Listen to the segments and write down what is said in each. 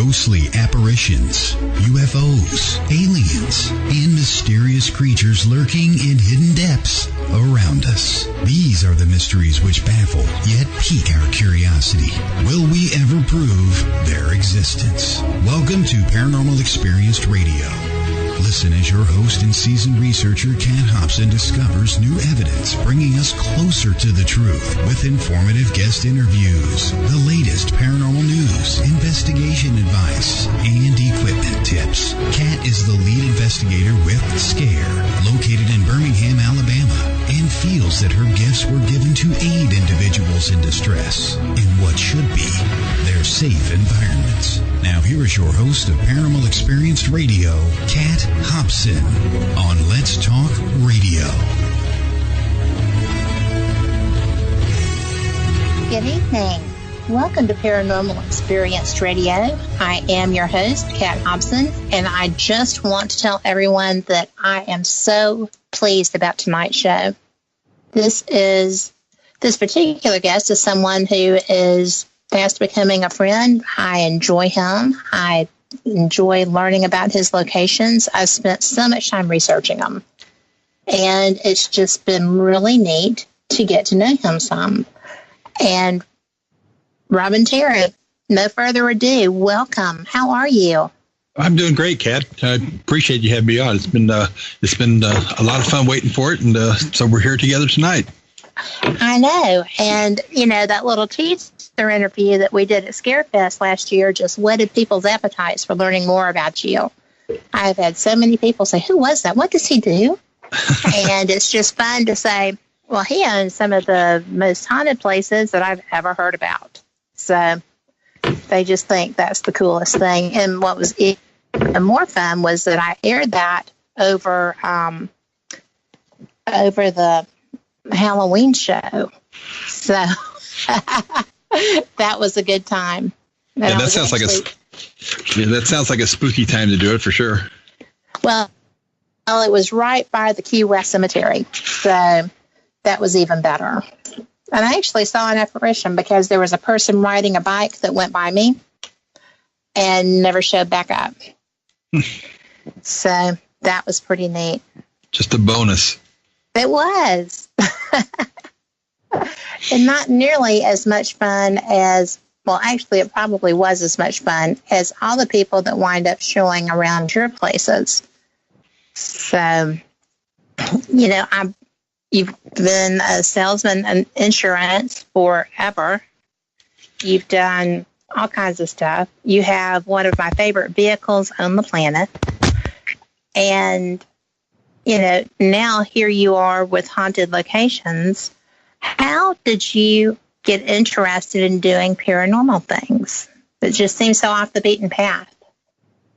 ghostly apparitions, UFOs, aliens, and mysterious creatures lurking in hidden depths around us. These are the mysteries which baffle, yet pique our curiosity. Will we ever prove their existence? Welcome to Paranormal Experienced Radio. Listen as your host and seasoned researcher Kat Hobson discovers new evidence, bringing us closer to the truth with informative guest interviews, the latest paranormal news, investigation advice, and equipment tips. Kat is the lead investigator with SCARE, located in Birmingham, Alabama, and feels that her gifts were given to aid individuals in distress in what should be their safe environments. Now here is your host of Paranormal Experienced Radio, Kat Hobson, on Let's Talk Radio. Good evening. Welcome to Paranormal Experienced Radio. I am your host, Kat Hobson, and I just want to tell everyone that I am so pleased about tonight's show. This particular guest is someone who is fast becoming a friend. I enjoy him. I enjoy learning about his locations. I've spent so much time researching them, and it's just been really neat to get to know him some. And Robbin Terry, no further ado, welcome. How are you? I'm doing great, Kat. I appreciate you having me on. It's been a lot of fun waiting for it, and so we're here together tonight. I know, and that little teaser interview that we did at Scarefest last year just whetted people's appetites for learning more about you. I've had so many people say, "Who was that? What does he do?" And it's just fun to say, well, he owns some of the most haunted places that I've ever heard about. So they just think that's the coolest thing. And what was even more fun was that I aired that over the Halloween show. So that was a good time. Yeah, that sounds like a spooky time to do it for sure. Well, it was right by the Key West Cemetery, so that was even better. And I actually saw an apparition because there was a person riding a bike that went by me and never showed back up. So that was pretty neat. Just a bonus. It was. And not nearly as much fun as, well, actually, it probably was as much fun as all the people that wind up showing around your places. So, you've been a salesman in insurance forever. You've done all kinds of stuff. You have one of my favorite vehicles on the planet. And, now here you are with haunted locations. How did you get interested in doing paranormal things? It just seems so off the beaten path.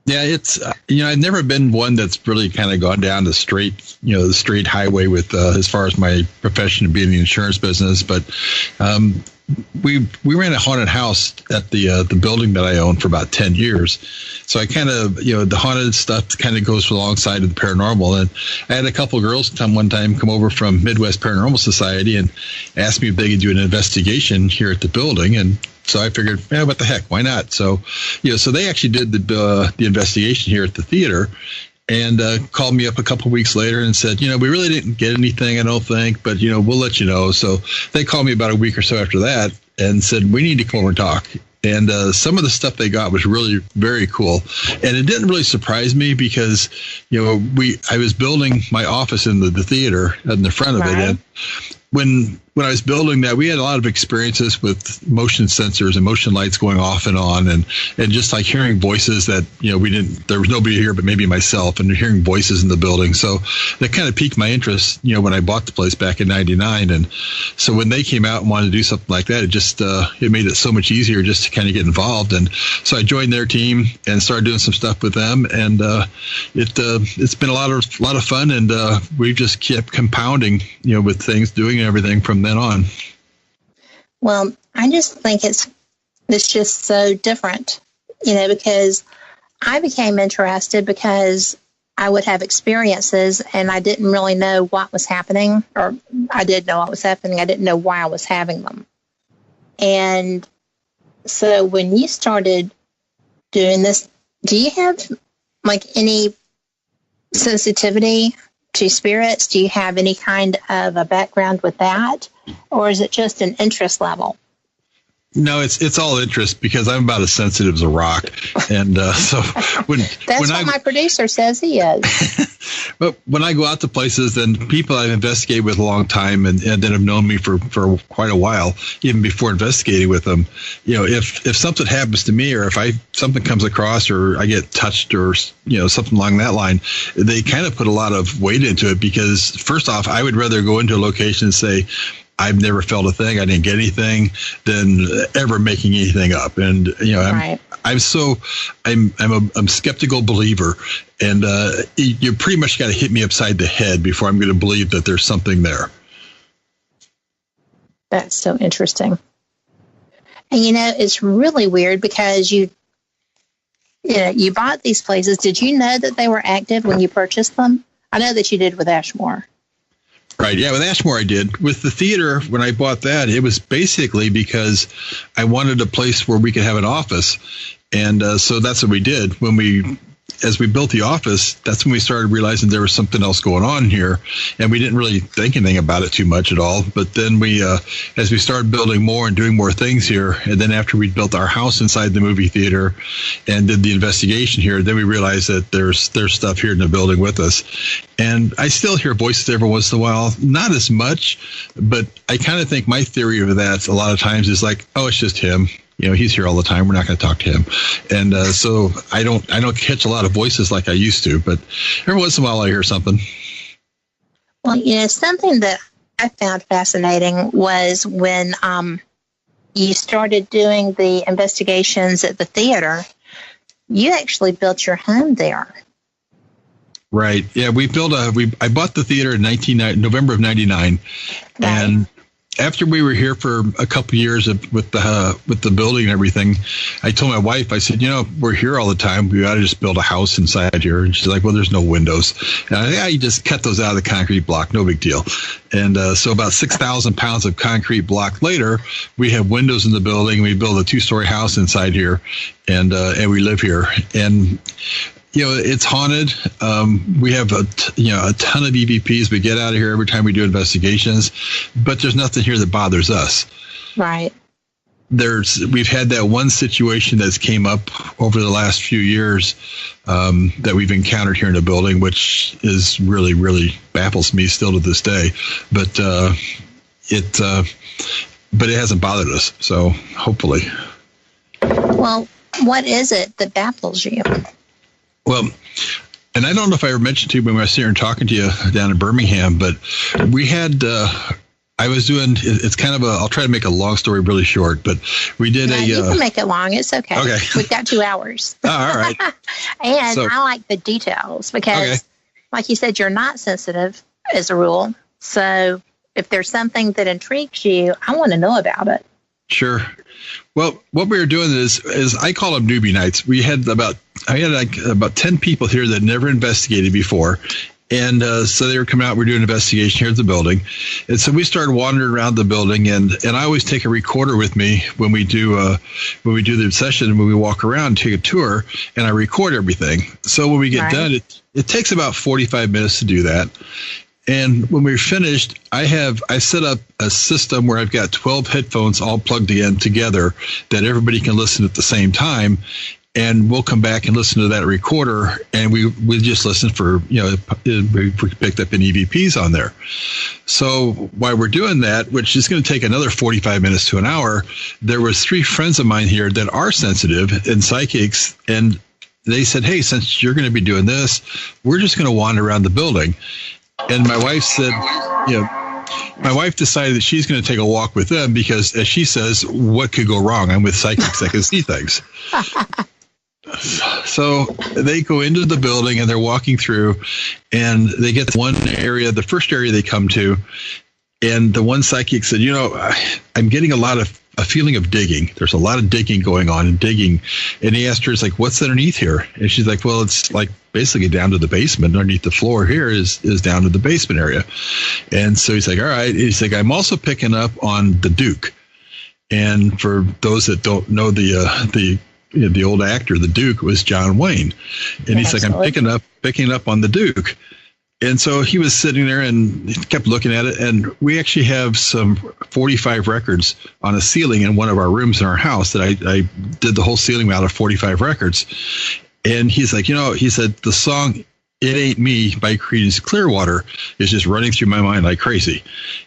Yeah, it's, I've never been one that's really kind of gone down the straight highway with, as far as my profession of being in the insurance business. But we ran a haunted house at the building that I owned for about 10 years. So I kind of, the haunted stuff kind of goes alongside of the paranormal. And I had a couple of girls one time come over from Midwest Paranormal Society and asked me if they could do an investigation here at the building. And so I figured, what the heck, why not? So, so they actually did the investigation here at the theater and called me up a couple of weeks later and said, we really didn't get anything, I don't think, but, we'll let you know. So they called me about a week or so after that and said, we need to come over and talk. And some of the stuff they got was really very cool. And it didn't really surprise me because, I was building my office in the theater in the front of it. And when I was building that, we had a lot of experiences with motion sensors and motion lights going off and on, and just like hearing voices that, there was nobody here but maybe myself, and hearing voices in the building. So that kind of piqued my interest, when I bought the place back in 99. And so when they came out and wanted to do something like that, it just, it made it so much easier just to kind of get involved. And so I joined their team and started doing some stuff with them. And, it's been a lot of fun. And, we just kept compounding, with things, doing everything from then on. Well, I just think it's just so different, because I became interested because I would have experiences and I didn't really know what was happening, or I did know what was happening. I didn't know why I was having them. And so when you started doing this, do you have like any sensitivity to spirits? Do you have any kind of a background with that? Or is it just an interest level? No, it's all interest because I'm about as sensitive as a rock, and so that's what my producer says he is. But when I go out to places, then people I've investigated with a long time and that have known me for quite a while, even before investigating with them, if something happens to me or if something comes across or I get touched or something along that line, they kind of put a lot of weight into it because first off, I would rather go into a location and say, I've never felt a thing. I didn't get anything than ever making anything up. And, I'm a skeptical believer. And you pretty much got to hit me upside the head before I'm going to believe that there's something there. That's so interesting. And, it's really weird because you bought these places. Did you know that they were active when you purchased them? I know that you did with Ashmore. Right. Yeah. With Ashmore, I did. With the theater, when I bought that, it was basically because I wanted a place where we could have an office. And so that's what we did. As we built the office, that's when we started realizing there was something else going on here. And we didn't really think anything about it too much at all. But then as we started building more and doing more things here, and then after we built our house inside the movie theater and did the investigation here, then we realized that there's stuff here in the building with us. And I still hear voices every once in a while, not as much, but I kind of think my theory of that a lot of times is like, oh, it's just him. He's here all the time. We're not going to talk to him. And so I don't catch a lot of voices like I used to, but every once in a while I hear something. Well, something that I found fascinating was when you started doing the investigations at the theater, you actually built your home there. Right. Yeah, I bought the theater in November of 99. Right. And after we were here for a couple of years with the building and everything, I told my wife, I said, we're here all the time. We ought to just build a house inside here. And she's like, well, there's no windows. And I think you just cut those out of the concrete block. No big deal. And so about 6,000 pounds of concrete block later, we have windows in the building. We build a 2-story house inside here, and we live here. And it's haunted. We have a ton of EVPs we get out of here every time we do investigations, but there's nothing here that bothers us. Right. We've had that one situation that's came up over the last few years that we've encountered here in the building, which is really, really baffles me still to this day. But it hasn't bothered us. So hopefully. Well, what is it that baffles you? Well, and I don't know if I ever mentioned to you when I was here and talking to you down in Birmingham, but we had, I was doing, it's kind of I'll try to make a long story really short, but we did you can make it long. It's okay. Okay. We've got 2 hours. Oh, all right. And I like the details because, like you said, you're not sensitive as a rule. So if there's something that intrigues you, I want to know about it. Sure. Well, what we were doing is I call them newbie nights. I had about 10 people here that never investigated before. And so they were coming out. We're doing an investigation here at the building. And so we started wandering around the building. And I always take a recorder with me when we do the session, when we walk around, take a tour, and I record everything. So when we get done, it takes about 45 minutes to do that. And when we're finished, I set up a system where I've got 12 headphones all plugged in together that everybody can listen at the same time. And we'll come back and listen to that recorder, and we just listen for, we picked up any EVPs on there. So while we're doing that, which is going to take another 45 minutes to an hour, there was 3 friends of mine here that are sensitive and psychics, and they said, hey, since you're going to be doing this, we're just going to wander around the building. And my wife said, my wife decided that she's going to take a walk with them because, as she says, what could go wrong? I'm with psychics that can see things. So they go into the building and they're walking through, and they get to one area, the first area they come to, and the one psychic said, I'm getting a feeling of digging. There's a lot of digging going on and digging. And he asked her, it's like, what's underneath here? And she's like, well, it's like basically down to the basement. Underneath the floor here is down to the basement area. And so he's like, all right. He's like, I'm also picking up on the Duke. And for those that don't know the the old actor, the Duke, was John Wayne. And he's like, I'm picking up on the Duke. And so he was sitting there and he kept looking at it. And we actually have some 45 records on a ceiling in one of our rooms in our house that I did the whole ceiling out of 45 records. And he's like, he said, the song It Ain't Me by Creedence Clearwater is just running through my mind like crazy.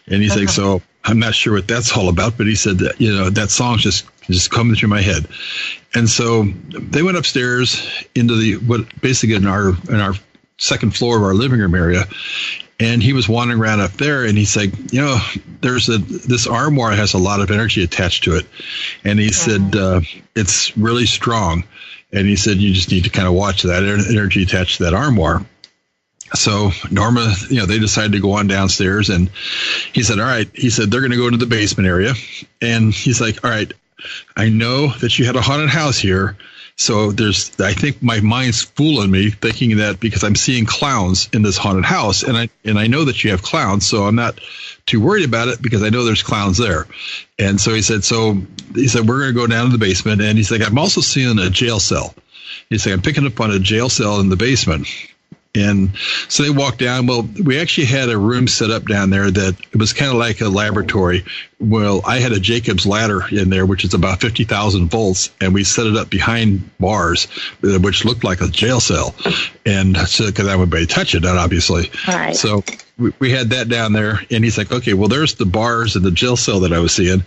And he's like, so I'm not sure what that's all about, but he said that, that song's just coming through my head. And so they went upstairs into basically in our second floor of our living room area. And he was wandering around up there and he's like, there's this armoire has a lot of energy attached to it. And he said, it's really strong. And he said, you just need to kind of watch that energy attached to that armoire. So Norma, they decided to go on downstairs and he said, all right, he said, they're going to go into the basement area. And he's like, all right, I know that you had a haunted house here. So I think my mind's fooling me thinking that because I'm seeing clowns in this haunted house and I know that you have clowns. So I'm not too worried about it because I know there's clowns there. And so he said, we're going to go down to the basement. And he's like, I'm also seeing a jail cell. He's like, I'm picking up on a jail cell in the basement. And so they walked down. Well, we actually had a room set up down there that it was kind of like a laboratory. Well, I had a Jacob's ladder in there, which is about 50,000 volts. And we set it up behind bars, which looked like a jail cell. And so, because I wouldn't touch it, obviously. All right. So we had that down there. And he's like, okay, well, there's the bars and the jail cell that I was seeing.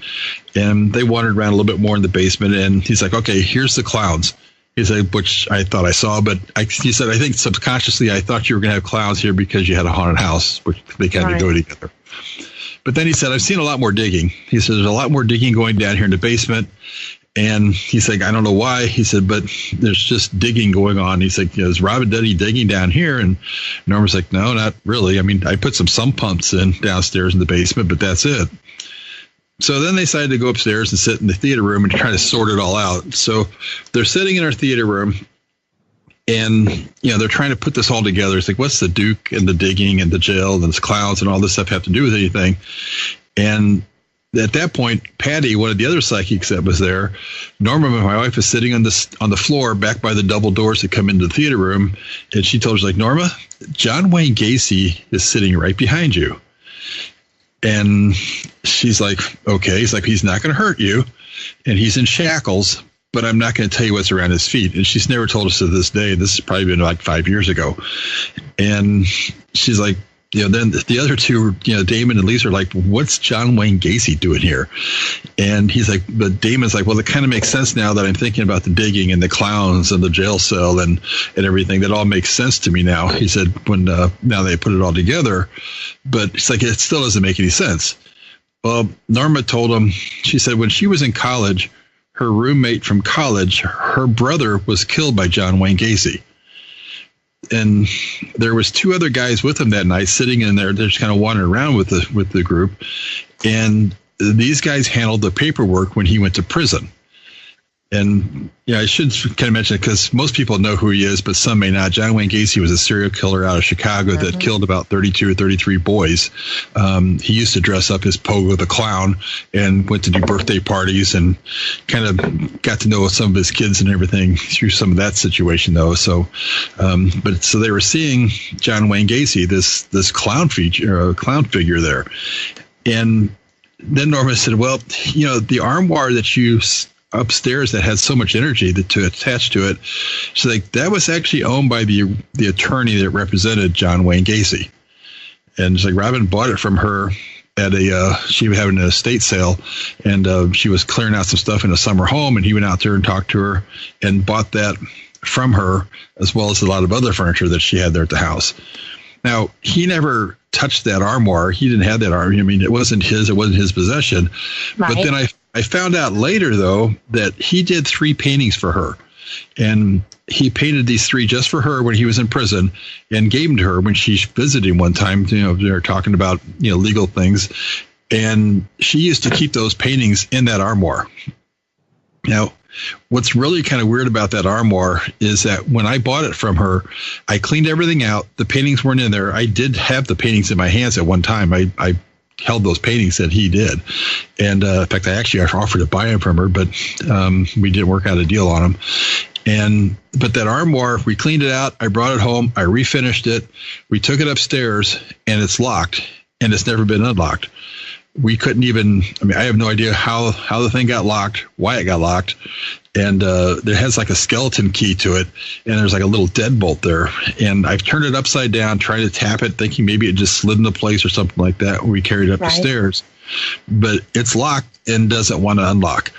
And they wandered around a little bit more in the basement. And he's like, okay, here's the clowns. He said, which I thought I saw, but he said, I think subconsciously I thought you were going to have clowns here because you had a haunted house, which they kind of go together. But then he said, I've seen a lot more digging. He said, there's a lot more digging going down here in the basement. And he's like, I don't know why. He said, but there's just digging going on. He's like, is Robbin Terry digging down here? And Norma's like, no, not really. I mean, I put some sump pumps in downstairs in the basement, but that's it. So then they decided to go upstairs and sit in the theater room and try to sort it all out. So they're sitting in our theater room and, they're trying to put this all together. It's like, what's the Duke and the digging and the jail and the clowns and all this stuff have to do with anything? And at that point, Patty, one of the other psychics that was there, Norma, my wife, is sitting on the floor back by the double doors that come into the theater room. And she told us, like, Norma, John Wayne Gacy is sitting right behind you. And she's like, okay. He's like, he's not going to hurt you. And he's in shackles, but I'm not going to tell you what's around his feet. And she's never told us to this day. This has probably been like 5 years ago. And she's like, then the other two, Damon and Lisa are like, what's John Wayne Gacy doing here? And he's like, but Damon's like, well, it kind of makes sense now that I'm thinking about the digging and the clowns and the jail cell and everything. That all makes sense to me now. He said, when now they put it all together, but it's like, it still doesn't make any sense. Well, Norma told him, she said, when she was in college, her roommate from college, her brother was killed by John Wayne Gacy. And there was two other guys with him that night sitting in there. They're just kind of wandering around with the group. And these guys handled the paperwork when he went to prison. And I should kind of mention it because most people know who he is, but some may not. John Wayne Gacy was a serial killer out of Chicago that killed about 32 or 33 boys. He used to dress up as Pogo the Clown and went to do birthday parties and kind of got to know some of his kids and everything through some of that situation, though. So, so they were seeing John Wayne Gacy, this clown figure there. And then Norma said, well, the armoire that you upstairs that had so much energy to attach to it. So that was actually owned by the attorney that represented John Wayne Gacy. And it's like Robbin bought it from her at she was having an estate sale and she was clearing out some stuff in a summer home and he went out there and talked to her and bought that from her as well as a lot of other furniture that she had there at the house. Now, he never touched that armoire. He didn't have that armoire. I mean, it wasn't his possession. Right. But then I found out later, though, that he did 3 paintings for her. And he painted these 3 just for her when he was in prison and gave them to her when she visited him one time. They were talking about, legal things. And she used to keep those paintings in that armoire. Now, what's really kind of weird about that armoire is that when I bought it from her, I cleaned everything out. The paintings weren't in there. I did have the paintings in my hands at one time. I held those paintings that he did. And in fact, I actually offered to buy them from her, but we didn't work out a deal on them. But that armoire, we cleaned it out. I brought it home. I refinished it. We took it upstairs, and it's locked, and it's never been unlocked. We couldn't even, I have no idea how the thing got locked, why it got locked. And it has like a skeleton key to it, and there's like a little deadbolt there. And I've turned it upside down, trying to tap it, thinking maybe it just slid into place or something like that when we carried it up the stairs. But it's locked and doesn't want to unlock.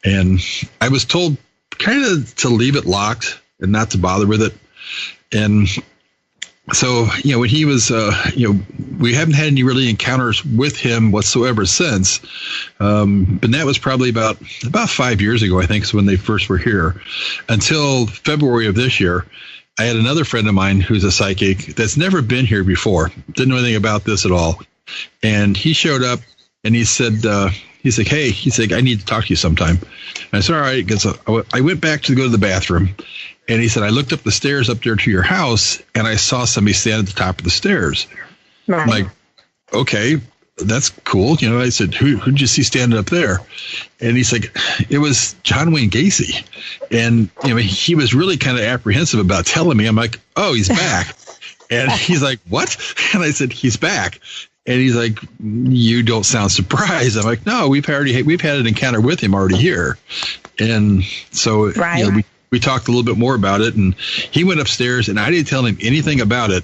And I was told kind of to leave it locked and not to bother with it. And so, when he was, we haven't had any really encounters with him whatsoever since. But that was probably about 5 years ago, I think, is when they first were here. Until February of this year, I had another friend of mine who's a psychic that's never been here before, didn't know anything about this at all. And he showed up and he said, he's like, hey, I need to talk to you sometime. And I said, all right, because I went back to go to the bathroom. And he said, I looked up the stairs up there to your house, and I saw somebody stand at the top of the stairs. Right. I'm like, okay, that's cool. I said, who'd you see standing up there? And he's like, it was John Wayne Gacy. And, he was really kind of apprehensive about telling me. I'm like, oh, he's back. And he's like, what? And I said, he's back. And he's like, you don't sound surprised. I'm like, no, we've had an encounter with him already here. And so, we talked a little bit more about it, and he went upstairs, and I didn't tell him anything about it.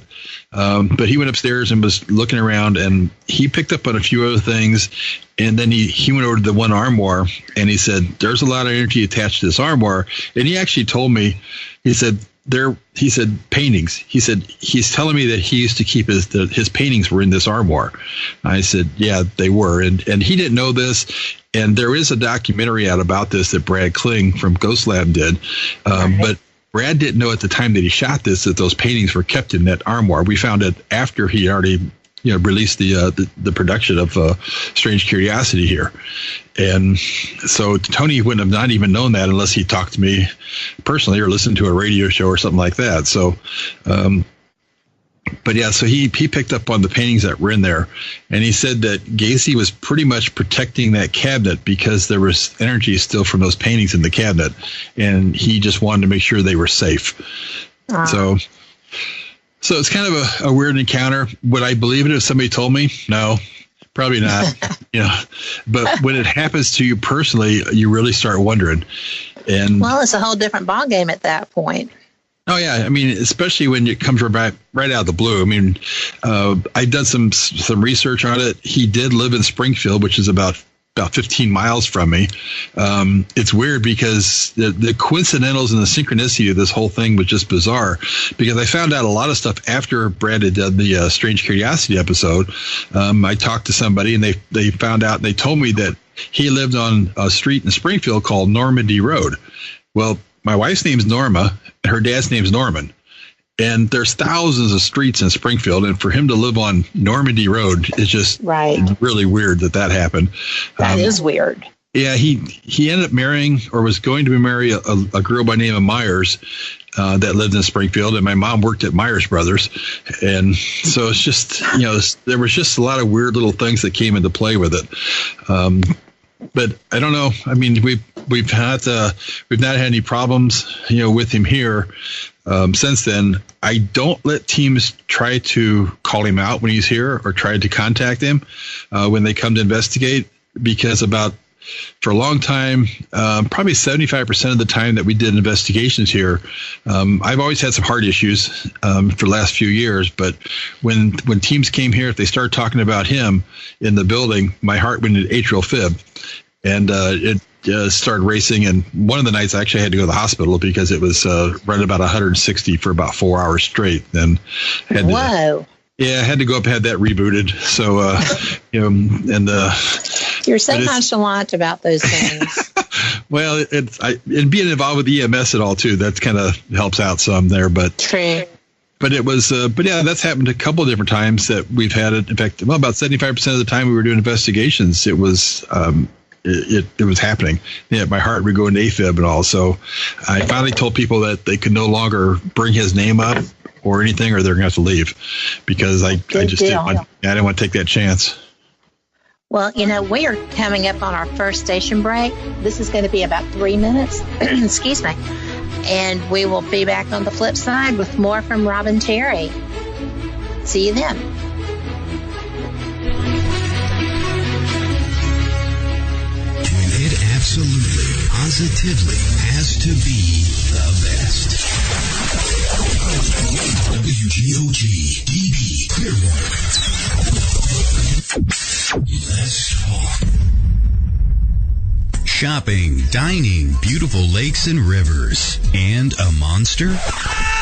But he went upstairs and was looking around, and he picked up on a few other things. And then he went over to the one armoire, and he said, there's a lot of energy attached to this armoire. And he actually told me, he said paintings. He said, he's telling me that he used to keep his paintings were in this armoire. I said, yeah, they were. And he didn't know this. And there is a documentary out about this that Brad Kling from Ghost Lab did. But Brad didn't know at the time that he shot this that those paintings were kept in that armoire. We found it after he already released the production of Strange Curiosity here. And so Tony wouldn't have not even known that unless he talked to me personally or listened to a radio show or something like that. So, but yeah, so he picked up on the paintings that were in there, and he said that Gacy was pretty much protecting that cabinet because there was energy still from those paintings in the cabinet, and he just wanted to make sure they were safe. So it's kind of a weird encounter. Would I believe it if somebody told me? No, probably not. But when it happens to you personally, you really start wondering. And it's a whole different ballgame at that point. Oh yeah, especially when it comes right out of the blue. I've done some research on it. He did live in Springfield, which is about 15 miles from me. It's weird because the coincidentals and the synchronicity of this whole thing was just bizarre, because I found out a lot of stuff after Brad had done the Strange Curiosity episode. I talked to somebody, and they found out, and they told me that he lived on a street in Springfield called Normandy Road. Well, my wife's name's Norma, and her dad's name's Norman. And there's thousands of streets in Springfield, and for him to live on Normandy Road is just really weird that happened. That is weird. Yeah, he ended up marrying, or was going to marry, a girl by the name of Myers that lived in Springfield, and my mom worked at Myers Brothers. And so it's just, there was just a lot of weird little things that came into play with it. But I don't know. We've not had any problems, with him here. Since then, I don't let teams try to call him out when he's here or try to contact him when they come to investigate, because for a long time, probably 75% of the time that we did investigations here, I've always had some heart issues for the last few years. But when teams came here, if they started talking about him in the building, my heart went into atrial fib, and it started racing. And one of the nights I actually had to go to the hospital because it was running about 160 for about 4 hours straight. And I had to go up and have that rebooted. So, you're so nonchalant about those things. Well, and being involved with EMS and all too, that kind of helps out some there. But true. But it was, that's happened a couple of different times that we've had it. In fact, about 75% of the time we were doing investigations, it was. It was happening. Yeah, my heart would go into AFib and all. So I finally told people that they could no longer bring his name up or anything, or they're going to have to leave, because I didn't want to take that chance. Well, we are coming up on our first station break. This is going to be about 3 minutes. Excuse me. And we will be back on the flip side with more from Robbin Terry. See you then. When it absolutely, positively has to be the best. WGOG DB Clearwater. Let's talk. Shopping, dining, beautiful lakes and rivers, and a monster?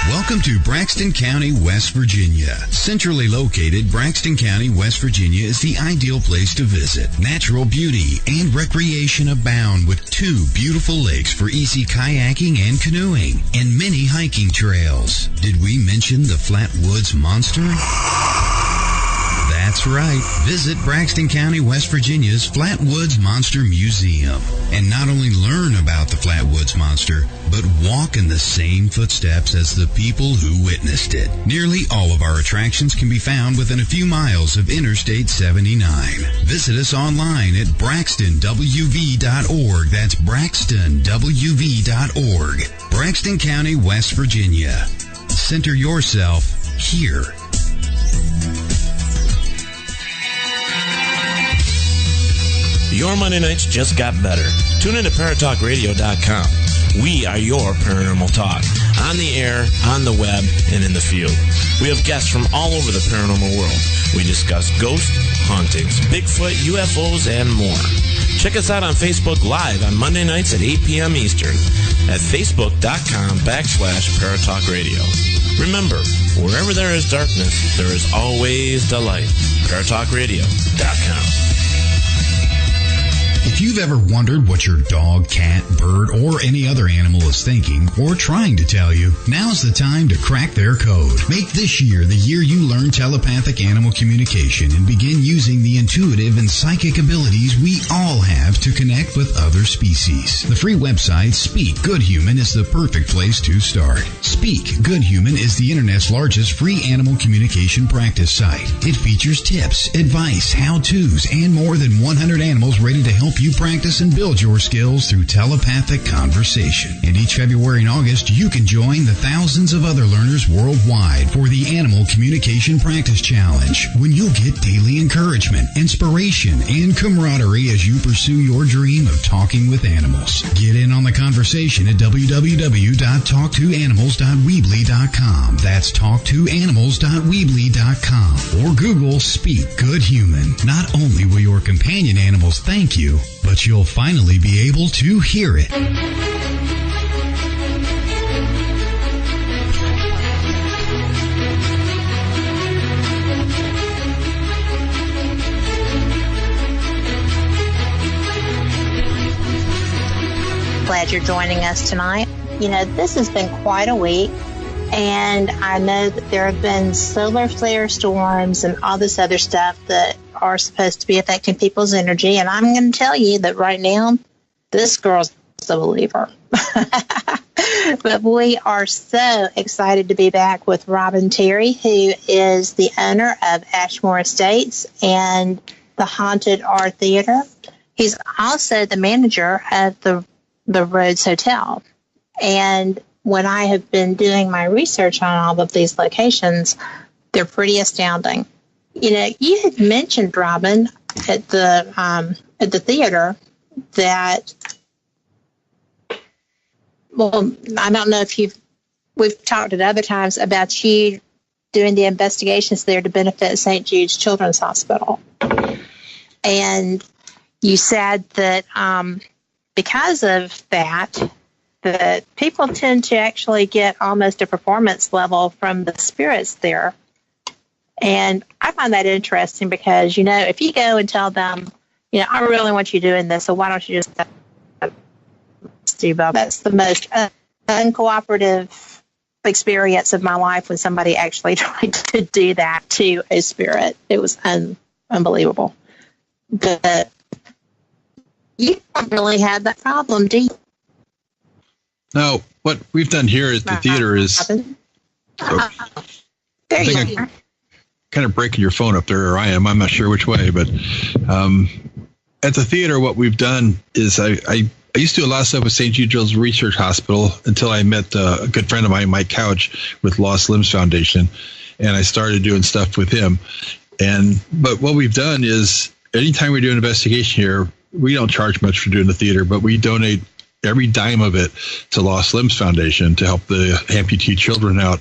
Welcome to Braxton County, West Virginia. Centrally located, Braxton County, West Virginia is the ideal place to visit. Natural beauty and recreation abound with 2 beautiful lakes for easy kayaking and canoeing, and many hiking trails. Did we mention the Flatwoods Monster? That's right. Visit Braxton County, West Virginia's Flatwoods Monster Museum and not only learn about the Flatwoods Monster, but walk in the same footsteps as the people who witnessed it. Nearly all of our attractions can be found within a few miles of Interstate 79. Visit us online at braxtonwv.org. That's braxtonwv.org. Braxton County, West Virginia. Center yourself here. Your Monday nights just got better. Tune in to ParatalkRadio.com. We are your paranormal talk. On the air, on the web, and in the field. We have guests from all over the paranormal world. We discuss ghosts, hauntings, Bigfoot, UFOs, and more. Check us out on Facebook Live on Monday nights at 8 p.m. Eastern at Facebook.com/ParatalkRadio. Remember, wherever there is darkness, there is always the light. ParatalkRadio.com. If you've ever wondered what your dog, cat, bird, or any other animal is thinking or trying to tell you, now's the time to crack their code. Make this year the year you learn telepathic animal communication and begin using the intuitive and psychic abilities we all have to connect with other species. The free website Speak Good Human is the perfect place to start. Speak Good Human is the internet's largest free animal communication practice site. It features tips, advice, how-tos, and more than 100 animals ready to help you practice and build your skills through telepathic conversation. And each February and August, you can join the thousands of other learners worldwide for the Animal Communication Practice Challenge, when you'll get daily encouragement, inspiration, and camaraderie as you pursue your dream of talking with animals. Get in on the conversation at www.talktoanimals.weebly.com. That's talktoanimals.weebly.com. Or Google Speak Good Human. Not only will your companion animals thank you, but you'll finally be able to hear it. Glad you're joining us tonight. This has been quite a week, and I know that there have been solar flare storms and all this other stuff that are supposed to be affecting people's energy. And I'm going to tell you that right now, this girl's a believer. But we are so excited to be back with Robbin Terry, who is the owner of Ashmore Estates and the Haunted Art Theater. He's also the manager of the Rhodes Hotel. And when I have been doing my research on all of these locations, they're pretty astounding. You had mentioned, Robbin, at the theater that, well, I don't know if we've talked at other times about you doing the investigations there to benefit St. Jude's Children's Hospital. And you said that because of that people tend to actually get almost a performance level from the spirits there. And I find that interesting because, if you go and tell them, I really want you doing this, so why don't you just do both? That's the most uncooperative experience of my life when somebody actually tried to do that to a spirit. It was unbelievable. But you don't really have that problem, do you? No, what we've done here at the theater is... there you go. Kind of breaking your phone up there, or I am. I'm not sure which way, but at the theater, what we've done is I used to do a lot of stuff with St. Jude Children's Research Hospital until I met a good friend of mine, Mike Couch, with Lost Limbs Foundation, and I started doing stuff with him. But what we've done is anytime we do an investigation here, we don't charge much for doing the theater, but we donate every dime of it to Lost Limbs Foundation to help the amputee children out.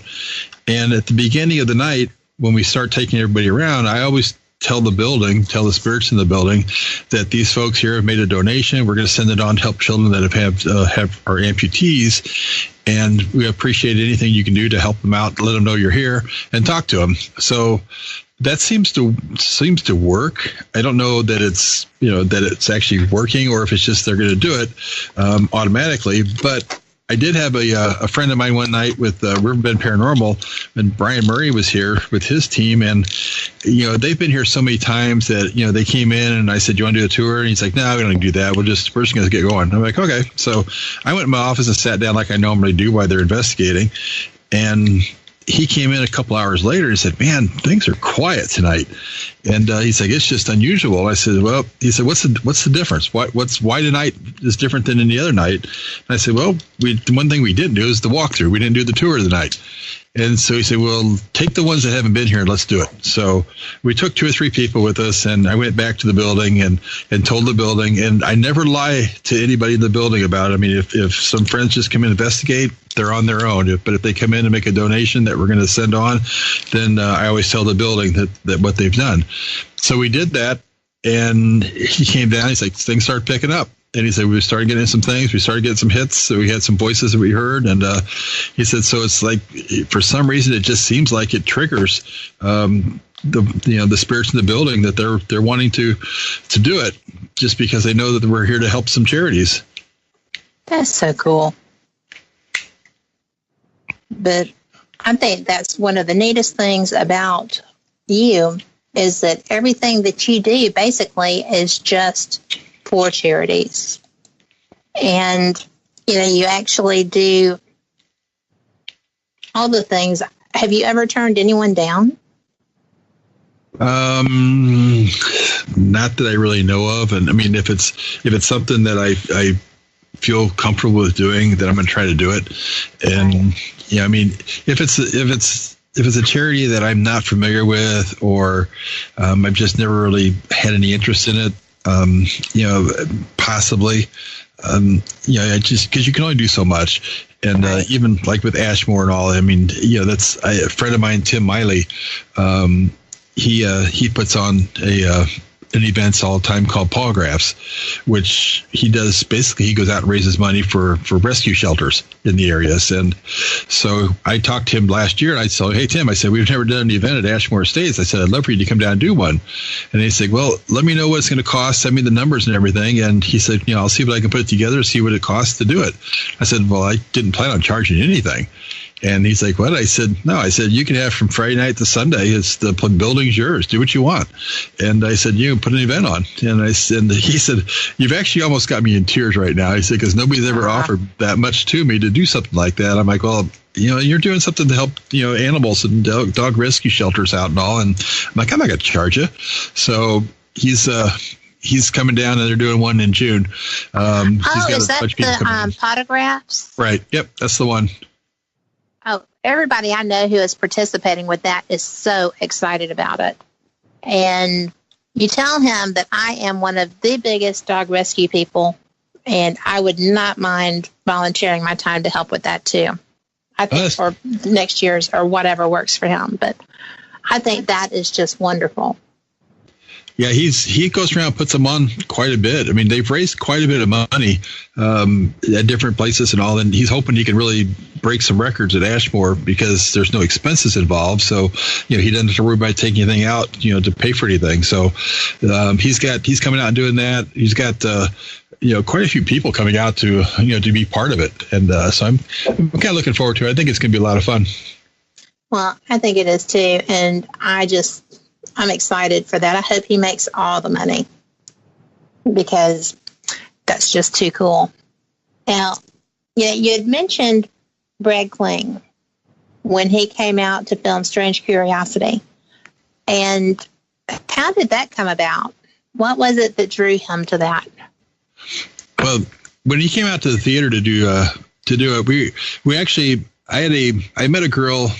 And at the beginning of the night, when we start taking everybody around, I always tell the spirits in the building that these folks here have made a donation. We're going to send it on to help children that have our amputees, and we appreciate anything you can do to help them out, let them know you're here, and talk to them. So that seems to work. I don't know that it's actually working, or if it's just they're going to do it automatically. But I did have a friend of mine one night with Riverbend Paranormal, and Brian Murray was here with his team, and they've been here so many times that they came in and I said, "You want to do a tour?" And he's like, "No, we don't do that. We're just going to get going." I'm like, "Okay." So I went in my office and sat down like I normally do while they're investigating, and he came in a couple hours later and said, "Man, things are quiet tonight." And he's like, "It's just unusual." I said, "Well," he said, "What's the difference? Why tonight is different than any other night?" And I said, "Well, the one thing we didn't do is the walkthrough. We didn't do the tour of the night." And so he said, "Well, take the ones that haven't been here and let's do it." So we took 2 or 3 people with us, and I went back to the building and told the building, and I never lie to anybody in the building about it. I mean, if some friends just come in and investigate, they're on their own. But if they come in and make a donation that we're going to send on, then I always tell the building that what they've done. So we did that, and he came down. He's like, things started picking up. And he said, we started getting some things. We started getting some hits. So we had some voices that we heard. And he said, so it's like, for some reason, it just seems like it triggers the spirits in the building that they're wanting to do it, just because they know that we're here to help some charities. That's so cool. But I think that's one of the neatest things about you, is that everything that you do basically is just for charities. And, you actually do all the things. Have you ever turned anyone down? Not that I really know of. And I mean, if it's something that I feel comfortable with doing, then I'm going to try to do it. And I mean, if it's a charity that I'm not familiar with, or I've just never really had any interest in it, possibly, just because you can only do so much. And even like with Ashmore and all, I mean, that's a friend of mine, Tim Miley. He puts on an events all the time called Pawgraphs, which he does. Basically, he goes out and raises money for rescue shelters in the areas. And so I talked to him last year, and I said, "Hey, Tim," I said, "we've never done an event at Ashmore Estates." I said, "I'd love for you to come down and do one." And he said, "Well, let me know what it's going to cost. Send me the numbers and everything." And he said, "I'll see what I can put it together, see what it costs to do it." I said, "Well, I didn't plan on charging anything." And he's like, "What?" I said, "No." I said, "You can have from Friday night to Sunday. It's the building's yours. Do what you want." And I said, "You can put an event on." And he said, "You've actually almost got me in tears right now." He said, "Because nobody's ever offered that much to me to do something like that." I'm like, "Well, you're doing something to help, animals and dog rescue shelters out and all." And I'm like, "I'm not going to charge you." So he's coming down, and they're doing one in June. Is that the photographs? Right. Yep. That's the one. Oh, everybody I know who is participating with that is so excited about it. And you tell him that I am one of the biggest dog rescue people, and I would not mind volunteering my time to help with that too. I think for next year's or whatever works for him. But I think that is just wonderful. Yeah, he goes around and puts them on quite a bit. I mean, they've raised quite a bit of money at different places and all, and he's hoping he can really break some records at Ashmore because there's no expenses involved. So, he doesn't have to worry about taking anything out, to pay for anything. So he's coming out and doing that. He's got quite a few people coming out to to be part of it, and so I'm kind of looking forward to it. I think it's going to be a lot of fun. Well, I think it is too, and I'm excited for that. I hope he makes all the money, because that's just too cool. Now, you had mentioned Brad Kling when he came out to film Strange Curiosity. And how did that come about? What was it that drew him to that? Well, when he came out to the theater to do it, we actually, I met a girl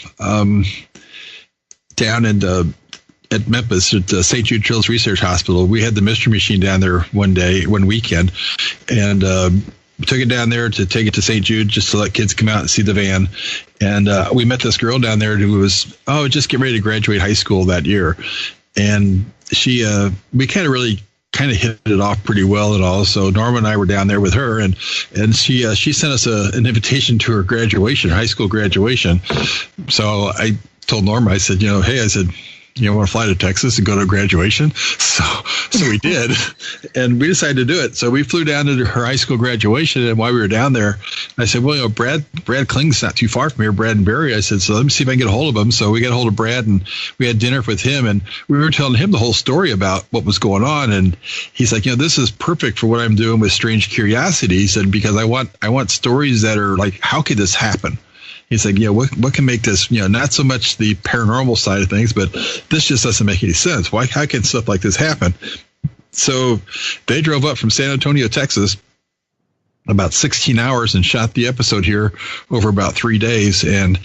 down at Memphis at St. Jude Children's Research Hospital. We had the Mystery Machine down there one weekend, and took it down there to take it to St. Jude just to let kids come out and see the van. And we met this girl down there who was just getting ready to graduate high school that year, and we kind of hit it off pretty well and all. So Norma and I were down there with her, and she sent us an invitation to her graduation, high school graduation. So I told Norma, I said, hey, I said, you want to fly to Texas and go to graduation? So we did, and we decided to do it. So we flew down to her high school graduation, and while we were down there, I said, well, Brad Kling's not too far from here, Brad and Barry. I said, so let me see if I can get a hold of him. So we got a hold of Brad, and we had dinner with him, and we were telling him the whole story about what was going on. And he's like, this is perfect for what I'm doing with Strange Curiosities, and because I want stories that are like, how could this happen? He's like, what can make this, not so much the paranormal side of things, but this just doesn't make any sense. How can stuff like this happen? So they drove up from San Antonio, Texas, about 16 hours and shot the episode here over about 3 days. And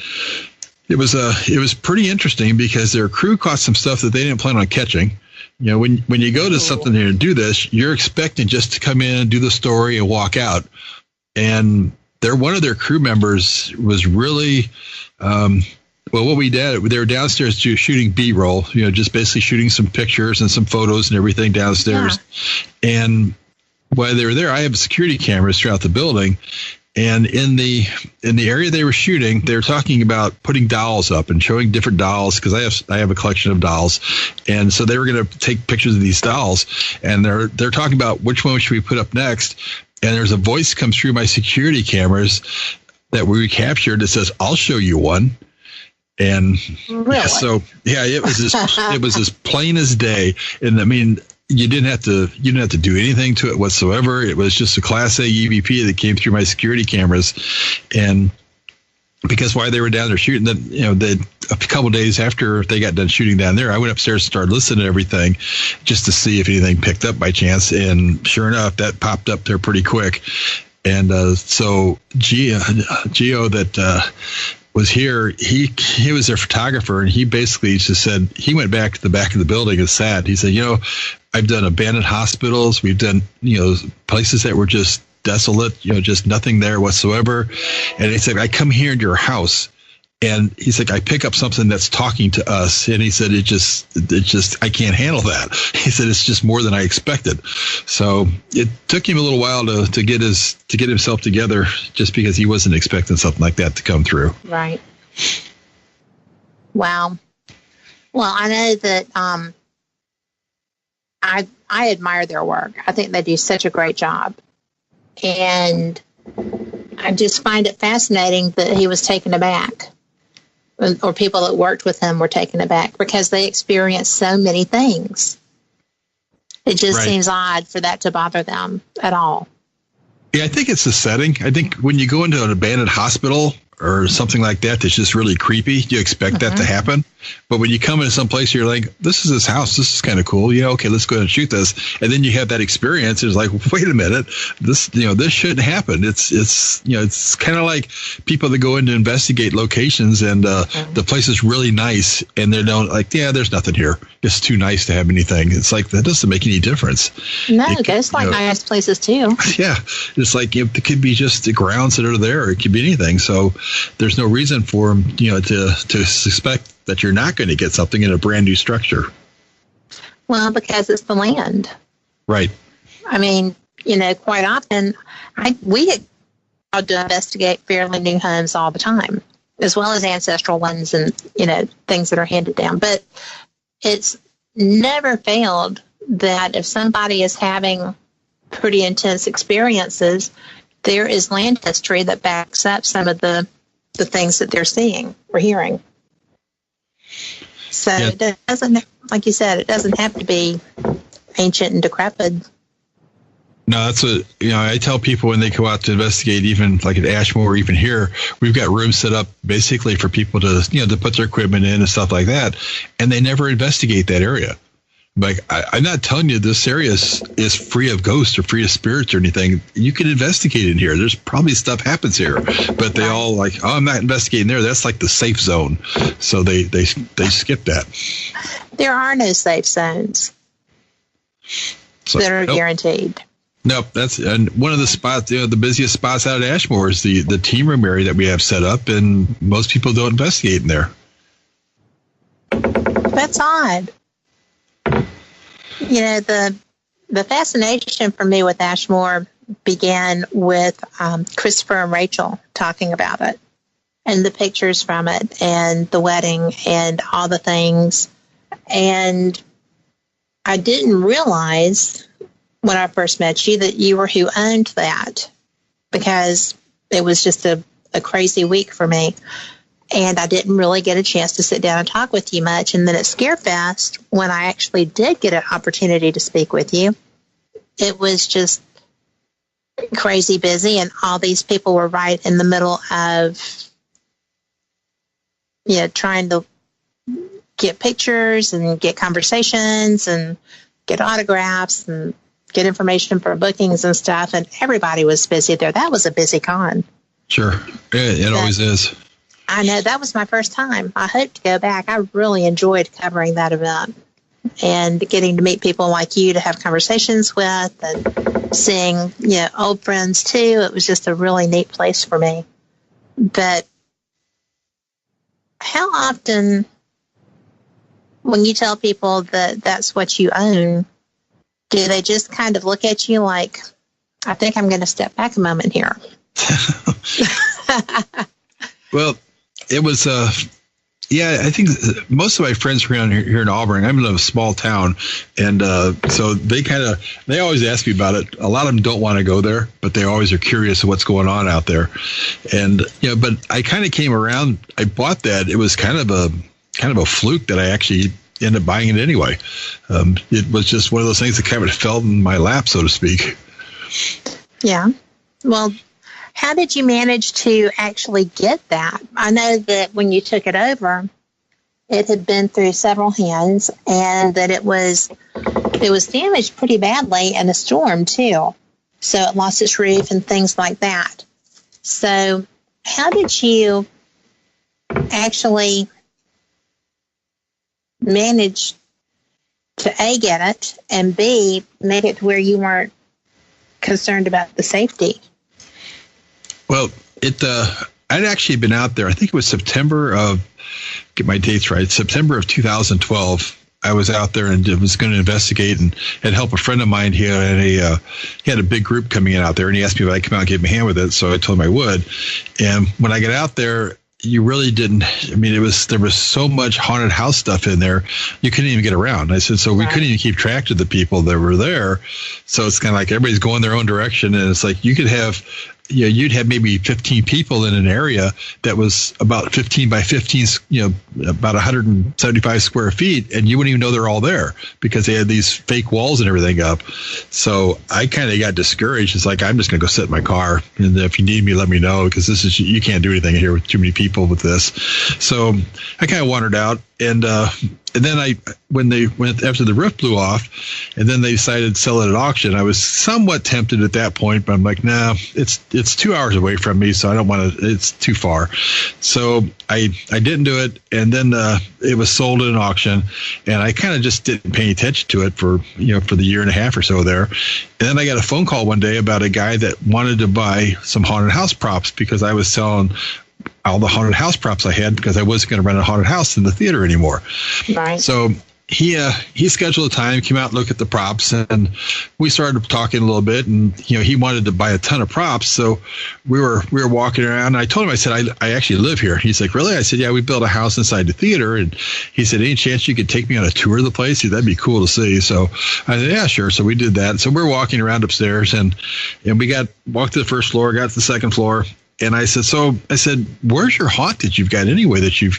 it was pretty interesting because their crew caught some stuff that they didn't plan on catching. When you go to something here and do this, you're expecting just to come in and do the story and walk out. And one of their crew members was really, what we did, they were downstairs shooting B-roll, just basically shooting some pictures and some photos and everything downstairs. Yeah. And while they were there, I have security cameras throughout the building. And in the area they were shooting, they were talking about putting dolls up and showing different dolls, because I have a collection of dolls, and so they were going to take pictures of these dolls, and they're talking about which one should we put up next. And there's a voice comes through my security cameras that we captured that says, "I'll show you one." And really? It was as plain as day. And I mean, you didn't have to do anything to it whatsoever. It was just a Class A EVP that came through my security cameras. And because while they were down there shooting, then a couple of days after they got done shooting down there, I went upstairs and started listening to everything just to see if anything picked up by chance. And sure enough, that popped up there pretty quick. And so Gio that was here, he was their photographer, and he basically just said, he went back to the back of the building and sat. He said, I've done abandoned hospitals. We've done, places that were just desolate, just nothing there whatsoever. And he said, I come here into your house, and he's like, I pick up something that's talking to us. And he said, it just, I can't handle that. He said, it's just more than I expected. So it took him a little while to get himself together, just because he wasn't expecting something like that to come through. Right. Wow. Well, I know that, I admire their work. I think they do such a great job. And I just find it fascinating that he was taken aback, or people that worked with him were taken aback, because they experienced so many things. It just seems odd for that to bother them at all. Yeah, I think it's the setting. I think when you go into an abandoned hospital or something like that that's just really creepy, you expect that to happen. But when you come into some place, you're like, this is his house. This is kind of cool. Okay, let's go ahead and shoot this. And then you have that experience. It's like, wait a minute, this shouldn't happen. It's kind of like people that go in to investigate locations, and the place is really nice, and they're there's nothing here. It's too nice to have anything. It's like, that doesn't make any difference. No, there's nice places too. Yeah, it's like, it could be just the grounds that are there. It could be anything. So there's no reason for them, to suspect that you're not going to get something in a brand new structure. Well, because it's the land. Right. I mean, quite often we get called to investigate fairly new homes all the time, as well as ancestral ones and, things that are handed down. But it's never failed that if somebody is having pretty intense experiences, there is land history that backs up some of the things that they're seeing or hearing. So It doesn't, like you said, it doesn't have to be ancient and decrepit. No, that's what, I tell people when they go out to investigate, even like at Ashmore or even here, we've got rooms set up basically for people to, to put their equipment in and stuff like that. And they never investigate that area. Like, I'm not telling you this area is free of ghosts or free of spirits or anything. You can investigate in here. There's probably stuff happens here, but they all like, oh, I'm not investigating there. That's like the safe zone. So they skip that. There are no safe zones that are guaranteed. Nope. And one of the spots, the busiest spots out at Ashmore is the team room area that we have set up, and most people don't investigate in there. That's odd. The fascination for me with Ashmore began with Christopher and Rachel talking about it, and the pictures from it, and the wedding, and all the things. And I didn't realize when I first met you that you were who owned that, because it was just a crazy week for me. And I didn't really get a chance to sit down and talk with you much. And then at Scarefest, when I actually did get an opportunity to speak with you, it was just crazy busy. And all these people were right in the middle of, trying to get pictures and get conversations and get autographs and get information for bookings and stuff. And everybody was busy there. That was a busy con. Sure. It always is. I know, that was my first time. I hope to go back. I really enjoyed covering that event and getting to meet people like you to have conversations with, and seeing, old friends too. It was just a really neat place for me. But how often, when you tell people that that's what you own, do they just kind of look at you like, I think I'm going to step back a moment here? Well, it was, I think most of my friends around here in Auburn, I'm in a small town, and so they always ask me about it. A lot of them don't want to go there, but they always are curious of what's going on out there. And, but I kind of came around, I bought that. It was kind of a fluke that I actually ended up buying it anyway. It was just one of those things that kind of fell in my lap, so to speak. Yeah. Well, how did you manage to actually get that? I know that when you took it over, it had been through several hands, and that it was damaged pretty badly in a storm too. So it lost its roof and things like that. So how did you actually manage to A, get it, and B, make it to where you weren't concerned about the safety? Well, I'd actually been out there. I think it was September of 2012. I was out there and was going to investigate and help a friend of mine. He had a big group coming in out there, and he asked me if I'd come out and give him a hand with it. So I told him I would. And when I got out there, you really didn't. I mean, there was so much haunted house stuff in there, you couldn't even get around. I said, so we couldn't even keep track of the people that were there. So it's kind of like everybody's going their own direction, and it's like you could have. You'd have maybe 15 people in an area that was about 15 by 15, about 175 square feet, and you wouldn't even know they're all there because they had these fake walls and everything up. So I kind of got discouraged. It's like, I'm just going to go sit in my car, and if you need me, let me know, because you can't do anything here with too many people with this. So I kind of wandered out, and then when they went after the roof blew off, and then they decided to sell it at auction, I was somewhat tempted at that point, but I'm like, nah, it's 2 hours away from me, so I don't want to. It's too far. So I didn't do it, and then it was sold at an auction, and I kind of just didn't pay attention to it for the year and a half or so there. And then I got a phone call one day about a guy that wanted to buy some haunted house props because I was selling all the haunted house props I had because I wasn't going to run a haunted house in the theater anymore. Right. So he scheduled a time, came out and looked at the props, and we started talking a little bit, and he wanted to buy a ton of props. So we were walking around, and I told him, I said, I actually live here. He's like, really? I said, yeah, we built a house inside the theater. And he said, any chance you could take me on a tour of the place? That'd be cool to see. So I said, yeah, sure. So we did that. So we're walking around upstairs, and we walked to the first floor, got to the second floor. And I said, where's your haunt that you've got anyway that you're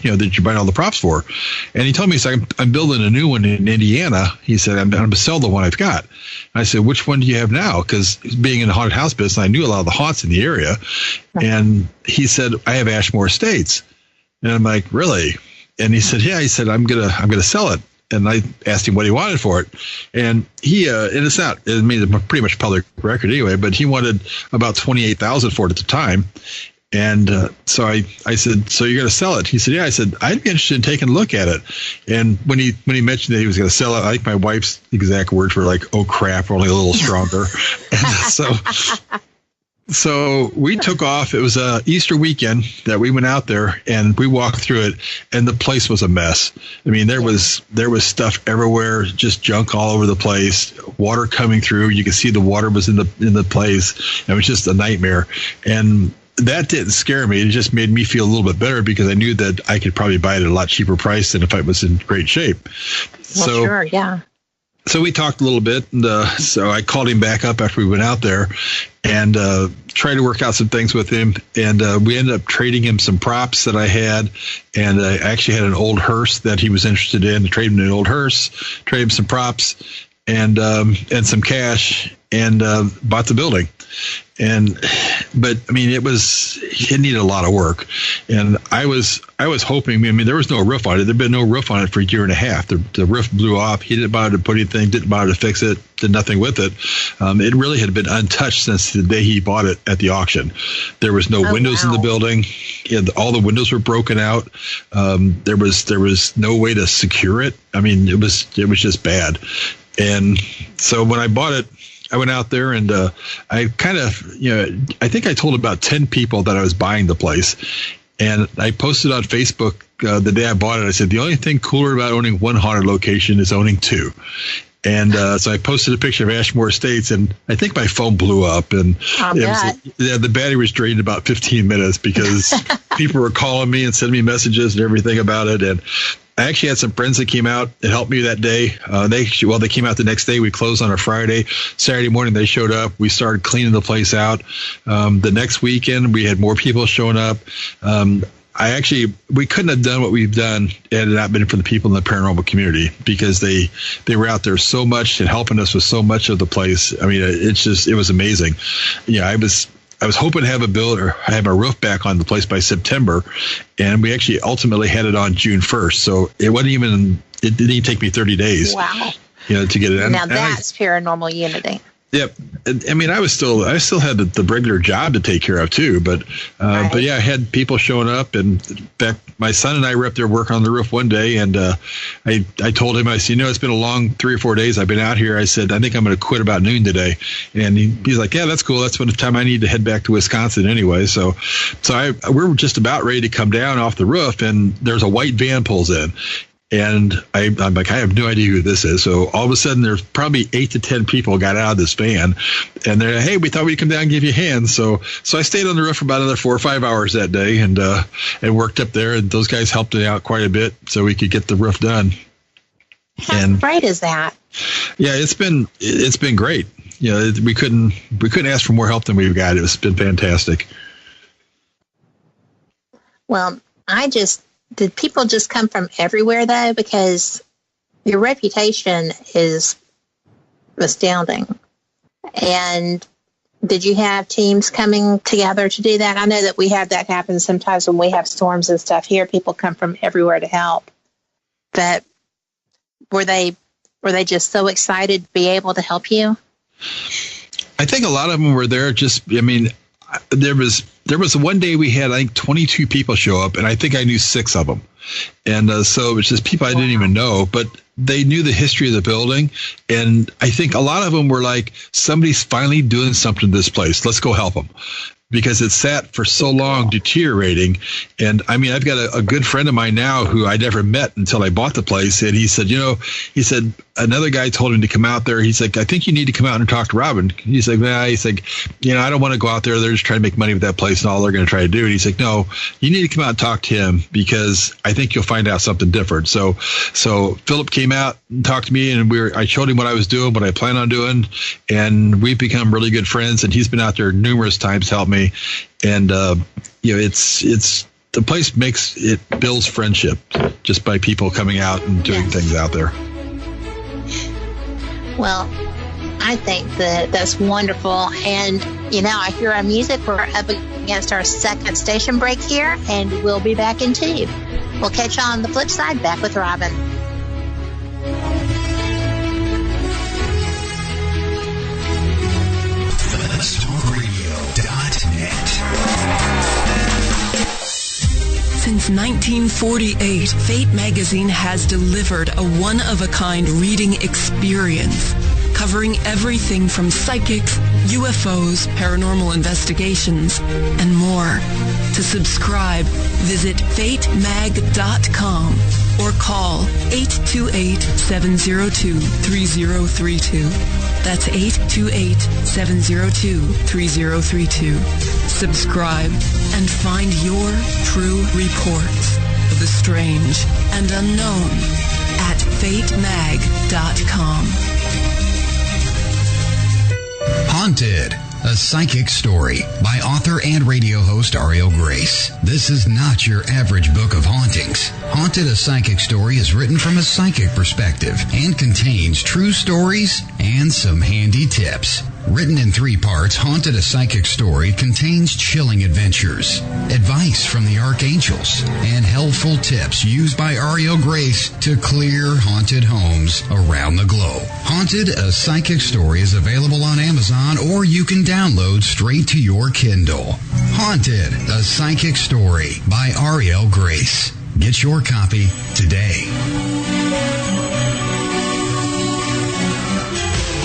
buying all the props for? And he told me, he's like, I'm building a new one in Indiana. He said, I'm going to sell the one I've got. And I said, which one do you have now? Because being in the haunted house business, I knew a lot of the haunts in the area. And he said, I have Ashmore Estates. And I'm like, really? And he said, yeah. He said, I'm gonna sell it. and I asked him what he wanted for it. And he, and it's not, I mean, it's pretty much public record anyway, but he wanted about $28,000 for it at the time. And so I said, so you're going to sell it? He said, yeah. I said, I'd be interested in taking a look at it. And when he mentioned that he was going to sell it, I think my wife's exact words were like, oh crap, only a little stronger. And so we took off. It was a Easter weekend that we went out there, and we walked through it, and the place was a mess. I mean, there was stuff everywhere, just junk all over the place, water coming through. You could see the water was in the place. It was just a nightmare. And that didn't scare me. It just made me feel a little bit better because I knew that I could probably buy it at a lot cheaper price than if I was in great shape. Well, sure, yeah. So we talked a little bit, and so I called him back up after we went out there and tried to work out some things with him. And we ended up trading him some props that I had, and I actually had an old hearse that he was interested in. I traded him an old hearse, traded him some props, and some cash, and bought the building. But I mean, it needed a lot of work, and I was hoping. I mean, there was no roof on it. There'd been no roof on it for a year and a half. The roof blew off. He didn't bother to put anything. Didn't bother to fix it. Did nothing with it. It really had been untouched since the day he bought it at the auction. There was no windows in the building. All the windows were broken out. There was no way to secure it. I mean, it was just bad. And so when I bought it, I went out there and I kind of, I think I told about 10 people that I was buying the place. And I posted on Facebook the day I bought it. I said, the only thing cooler about owning one haunted location is owning two. And so I posted a picture of Ashmore Estates, and I think my phone blew up. And the battery was drained in about 15 minutes because people were calling me and sending me messages and everything about it. And I actually had some friends that came out and helped me that day. They came out the next day. We closed on a Friday. Saturday morning, they showed up. We started cleaning the place out. The next weekend, we had more people showing up. We couldn't have done what we've done had it not been for the people in the paranormal community, because they were out there so much and helping us with so much of the place. I mean, it was amazing. I was hoping to have a roof back on the place by September, and we actually ultimately had it on June 1st. So it didn't even take me 30 days. Wow. To get it. Now that's paranormal unity. Yep. I mean, I still had the regular job to take care of too, but yeah, I had people showing up, and in fact, my son and I were up there working on the roof one day, and I told him, I said, it's been a long 3 or 4 days I've been out here. I said, I think I'm going to quit about noon today. And he's like, yeah, that's cool. That's when the time I need to head back to Wisconsin anyway. So we're just about ready to come down off the roof, and there's a white van pulls in. And I'm like, I have no idea who this is. So all of a sudden, there's probably 8 to 10 people got out of this van, and they're like, hey, we thought we'd come down and give you a hand. So I stayed on the roof for about another 4 or 5 hours that day, and worked up there. And those guys helped me out quite a bit so we could get the roof done. How great is that? Yeah, it's been great. We couldn't ask for more help than we've got. It's been fantastic. Well, did people just come from everywhere, though? Because your reputation is astounding. And did you have teams coming together to do that? I know that we have that happen sometimes when we have storms and stuff here. People come from everywhere to help. But were they just so excited to be able to help you? I think a lot of them were there there was one day we had, I think, 22 people show up, and I think I knew 6 of them. And so it was just people I didn't even know, but they knew the history of the building. And I think a lot of them were like, somebody's finally doing something to this place. Let's go help them. Because it sat for so long deteriorating. And I mean, I've got a good friend of mine now who I never met until I bought the place. And he said, another guy told him to come out there. He's like, I think you need to come out and talk to Robbin. He's like, I don't want to go out there. They're just trying to make money with that place and all they're going to try to do. And he's like, no, you need to come out and talk to him because I think you'll find out something different. So Philip came out and talked to me, and I showed him what I was doing, what I plan on doing. And we've become really good friends. And he's been out there numerous times to help me. And, it's the place builds friendship just by people coming out and doing things out there. Well, I think that's wonderful. And, I hear our music. We're up against our second station break here, and we'll be back in 2. We'll catch you on the flip side. Back with Robbin. Since 1948, Fate magazine has delivered a one-of-a-kind reading experience, covering everything from psychics, UFOs, paranormal investigations, and more. To subscribe, visit fatemag.com or call 828-702-3032. That's 828-702-3032. Subscribe and find your true reports of the strange and unknown at fatemag.com. Haunted, a psychic story by author and radio host Ariel Grace. This is not your average book of hauntings. Haunted, a psychic story is written from a psychic perspective and contains true stories and some handy tips. Written in 3 parts, Haunted, a Psychic Story contains chilling adventures, advice from the archangels, and helpful tips used by Ariel Grace to clear haunted homes around the globe. Haunted, a Psychic Story is available on Amazon, or you can download straight to your Kindle. Haunted, a Psychic Story by Ariel Grace. Get your copy today.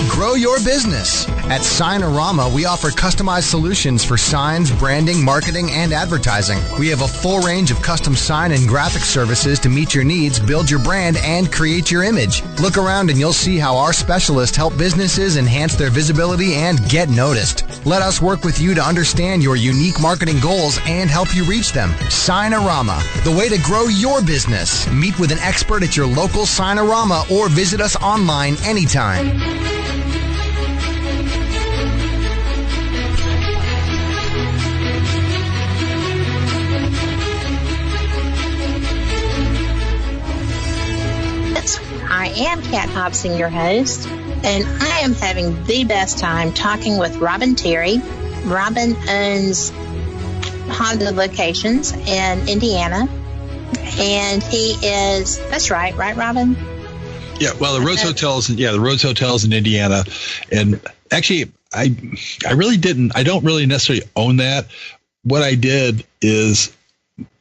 Grow your business. At Signorama, we offer customized solutions for signs, branding, marketing, and advertising. We have a full range of custom sign and graphic services to meet your needs, build your brand, and create your image. Look around and you'll see how our specialists help businesses enhance their visibility and get noticed. Let us work with you to understand your unique marketing goals and help you reach them. Signorama, the way to grow your business. Meet with an expert at your local Signorama or visit us online anytime. I am Kat Hobson, your host, and I am having the best time talking with Robbin Terry. Robbin owns haunted locations in Indiana, and he is, that's right, Robbin? Yeah, well, the Rhodes Hotels in Indiana. And actually, I don't really necessarily own that. What I did is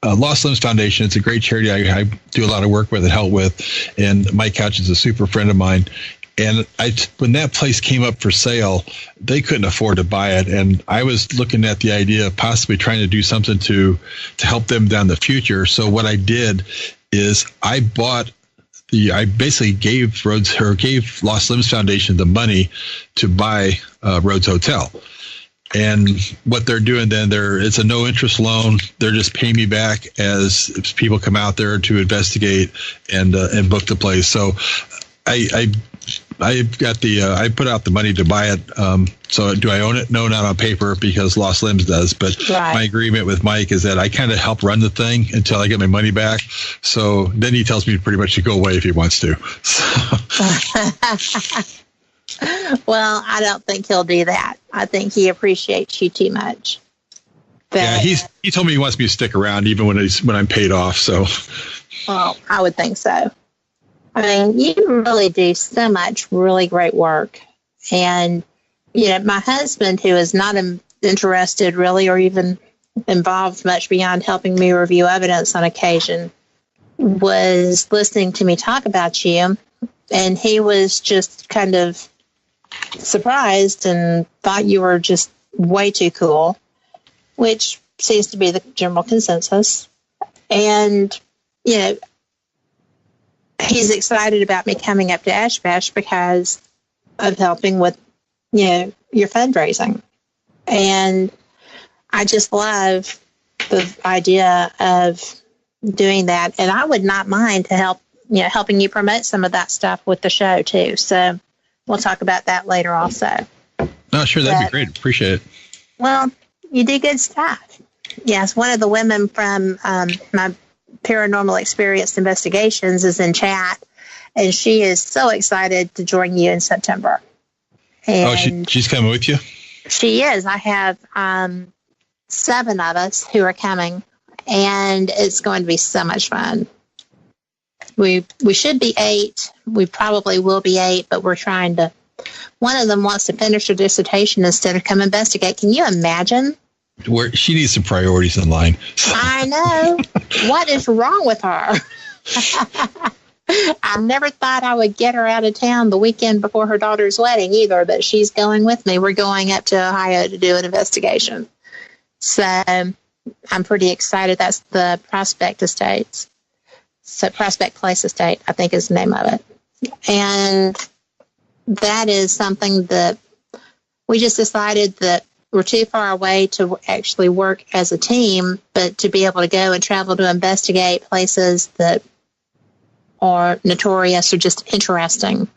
Lost Limbs Foundation. It's a great charity I do a lot of work with and help with. And Mike Couch is a super friend of mine. And when that place came up for sale, they couldn't afford to buy it. And I was looking at the idea of possibly trying to do something to help them down the future. So what I did is I basically gave Lost Limbs Foundation the money to buy Rhodes Hotel. And what they're doing then, it's a no interest loan. They're just paying me back as people come out there to investigate and book the place. So I put out the money to buy it. So do I own it? No, not on paper, because Lost Limbs does. But right. My agreement with Mike is that I kind of help run the thing until I get my money back. So then he tells me pretty much to go away if he wants to. Well, I don't think he'll do that. I think he appreciates you too much. But, yeah, he told me he wants me to stick around even when I'm paid off. So, well, I would think so. I mean, you really do so much really great work. And, my husband, who is not interested really or even involved much beyond helping me review evidence on occasion, was listening to me talk about you. And he was just kind of surprised and thought you were just way too cool, which seems to be the general consensus. And, he's excited about me coming up to Ash Bash because of helping with, your fundraising. And I just love the idea of doing that. And I would not mind to help, helping you promote some of that stuff with the show too. So we'll talk about that later also. Oh, sure. That'd be great. Appreciate it. Well, you do good stuff. Yes. One of the women from my Paranormal Experience Investigations is in chat, and she is so excited to join you in September. And she's coming with you? She is. I have 7 of us who are coming, and it's going to be so much fun. We should be 8. We probably will be 8, but we're trying to. One of them wants to finish her dissertation instead of come investigate. Can you imagine? Where she needs some priorities in line. I know. What is wrong with her? I never thought I would get her out of town the weekend before her daughter's wedding either, but she's going with me. We're going up to Ohio to do an investigation. So I'm pretty excited. That's the Prospect Estates. So Prospect Place Estate, I think is the name of it. And that is something that we just decided that we're too far away to actually work as a team, but to be able to go and travel to investigate places that are notorious or just interesting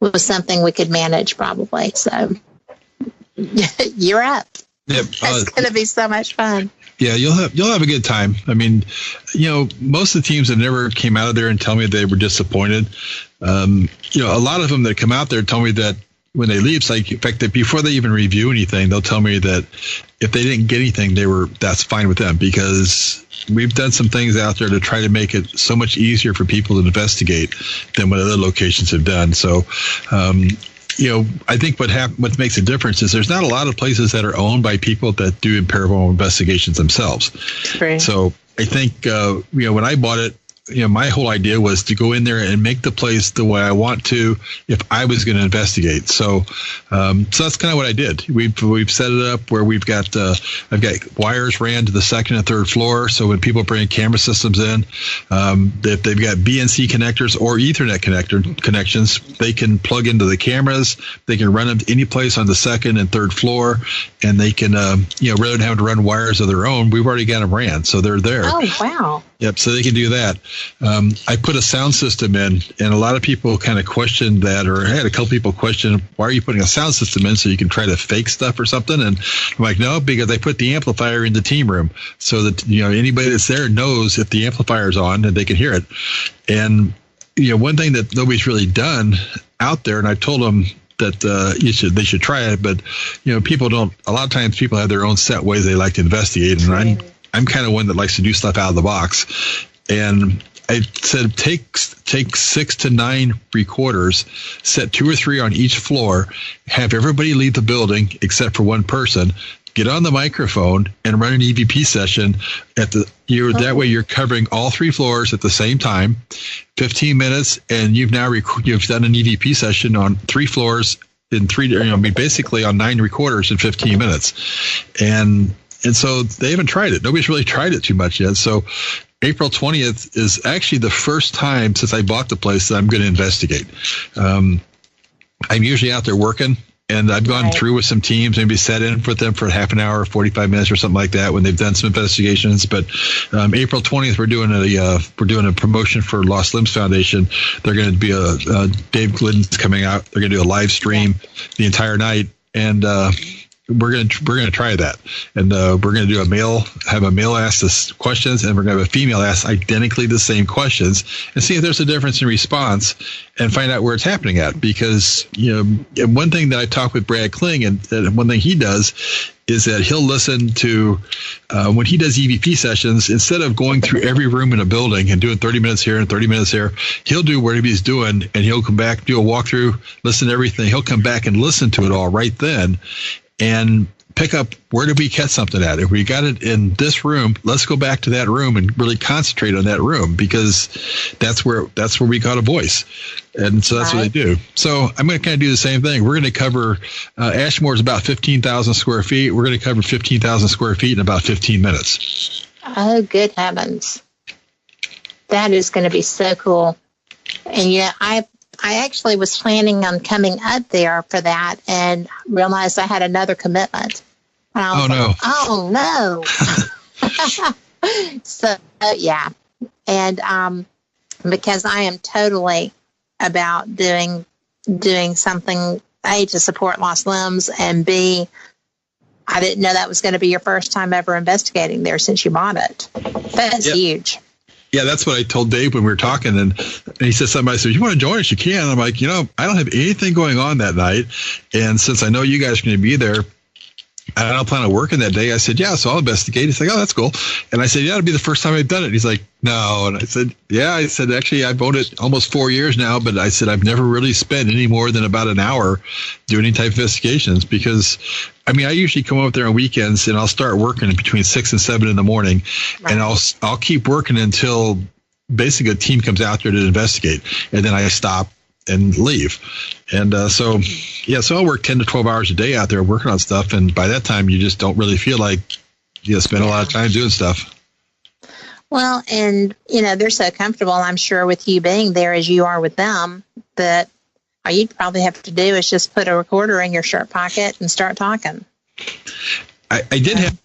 was something we could manage probably. So you're up. Yep. It's going to be so much fun. Yeah, you'll have a good time. I mean, most of the teams that never came out of there and tell me they were disappointed. A lot of them that come out there tell me that when they leave, it's like, in fact, that before they even review anything, they'll tell me that if they didn't get anything, that's fine with them, because we've done some things out there to try to make it so much easier for people to investigate than what other locations have done. So, I think what makes a difference is there's not a lot of places that are owned by people that do paranormal investigations themselves. Right. So I think, when I bought it, my whole idea was to go in there and make the place the way I want to if I was going to investigate. So that's kind of what I did. We've set it up where I've got wires ran to the second and third floor. So when people bring camera systems in, if they've got BNC connectors or Ethernet connections, they can plug into the cameras. They can run them to any place on the second and third floor, and they can, rather than having to run wires of their own, we've already got them ran, so they're there. Oh, wow. Yep, so they can do that. I put a sound system in, and a lot of people kind of questioned that, or I had a couple people question, why are you putting a sound system in so you can try to fake stuff or something? And I'm like, no, because I put the amplifier in the team room so that anybody that's there knows if the amplifier's on and they can hear it. And one thing that nobody's really done out there, and I told them that they should try it, but people don't. A lot of times people have their own set ways they like to investigate, and I'm kind of one that likes to do stuff out of the box. And I said, take 6 to 9 recorders, set 2 or 3 on each floor, have everybody leave the building except for one person, get on the microphone and run an EVP session that way you're covering all 3 floors at the same time, 15 minutes, and you've done an EVP session on 3 floors in basically on 9 recorders in 15 minutes. And so they haven't tried it. Nobody's really tried it too much yet. So April 20th is actually the first time since I bought the place that I'm going to investigate. I'm usually out there working, and I've gone through with some teams, maybe sat in with them for half an hour, 45 minutes or something like that when they've done some investigations. But April 20th, we're doing a promotion for Lost Limbs Foundation. They're going to be Dave Glidden's coming out. They're going to do a live stream the entire night, and we're going to try that, and we're going to have a male ask us questions, and we're going to have a female ask identically the same questions, and see if there's a difference in response, and find out where it's happening at. Because one thing that I talked with Brad Kling, and one thing he does is that he'll listen to when he does EVP sessions, instead of going through every room in a building and doing 30 minutes here and 30 minutes here, he'll do whatever he's doing, and he'll come back, do a walkthrough, listen to everything. He'll come back and listen to it all right then, and pick up, where did we catch something at? If we got it in this room, let's go back to that room and really concentrate on that room, because that's where we got a voice. And so that's what they do. So I'm going to kind of do the same thing. We're going to cover, Ashmore is about 15,000 square feet. We're going to cover 15,000 square feet in about 15 minutes. Oh, good heavens. That is going to be so cool. And I actually was planning on coming up there for that and realized I had another commitment. And I was So, yeah. And because I am totally about doing something, A, to support Lost Limbs, and B, I didn't know that was going to be your first time ever investigating there since you bought it. That's huge. Yeah, that's what I told Dave when we were talking, and he said something. I said, "You want to join us? You can." And I'm like, I don't have anything going on that night, and since I know you guys are going to be there, I don't plan on working that day. I said, yeah, so I'll investigate. He's like, oh, that's cool. And I said, yeah, it'll be the first time I've done it. He's like, no. And I said, yeah. I said, actually, I've owned it almost 4 years now, but I said, I've never really spent any more than about an hour doing any type of investigations because, I mean, I usually come up there on weekends and I'll start working between 6 and 7 in the morning. Right. And I'll keep working until basically a team comes out there to investigate. And then I stop and leave. And so I'll work 10 to 12 hours a day out there working on stuff. And by that time, you just don't really feel like you spend a lot of time doing stuff. Well, and, they're so comfortable, I'm sure, with you being there as you are with them, that all you'd probably have to do is just put a recorder in your shirt pocket and start talking. I did have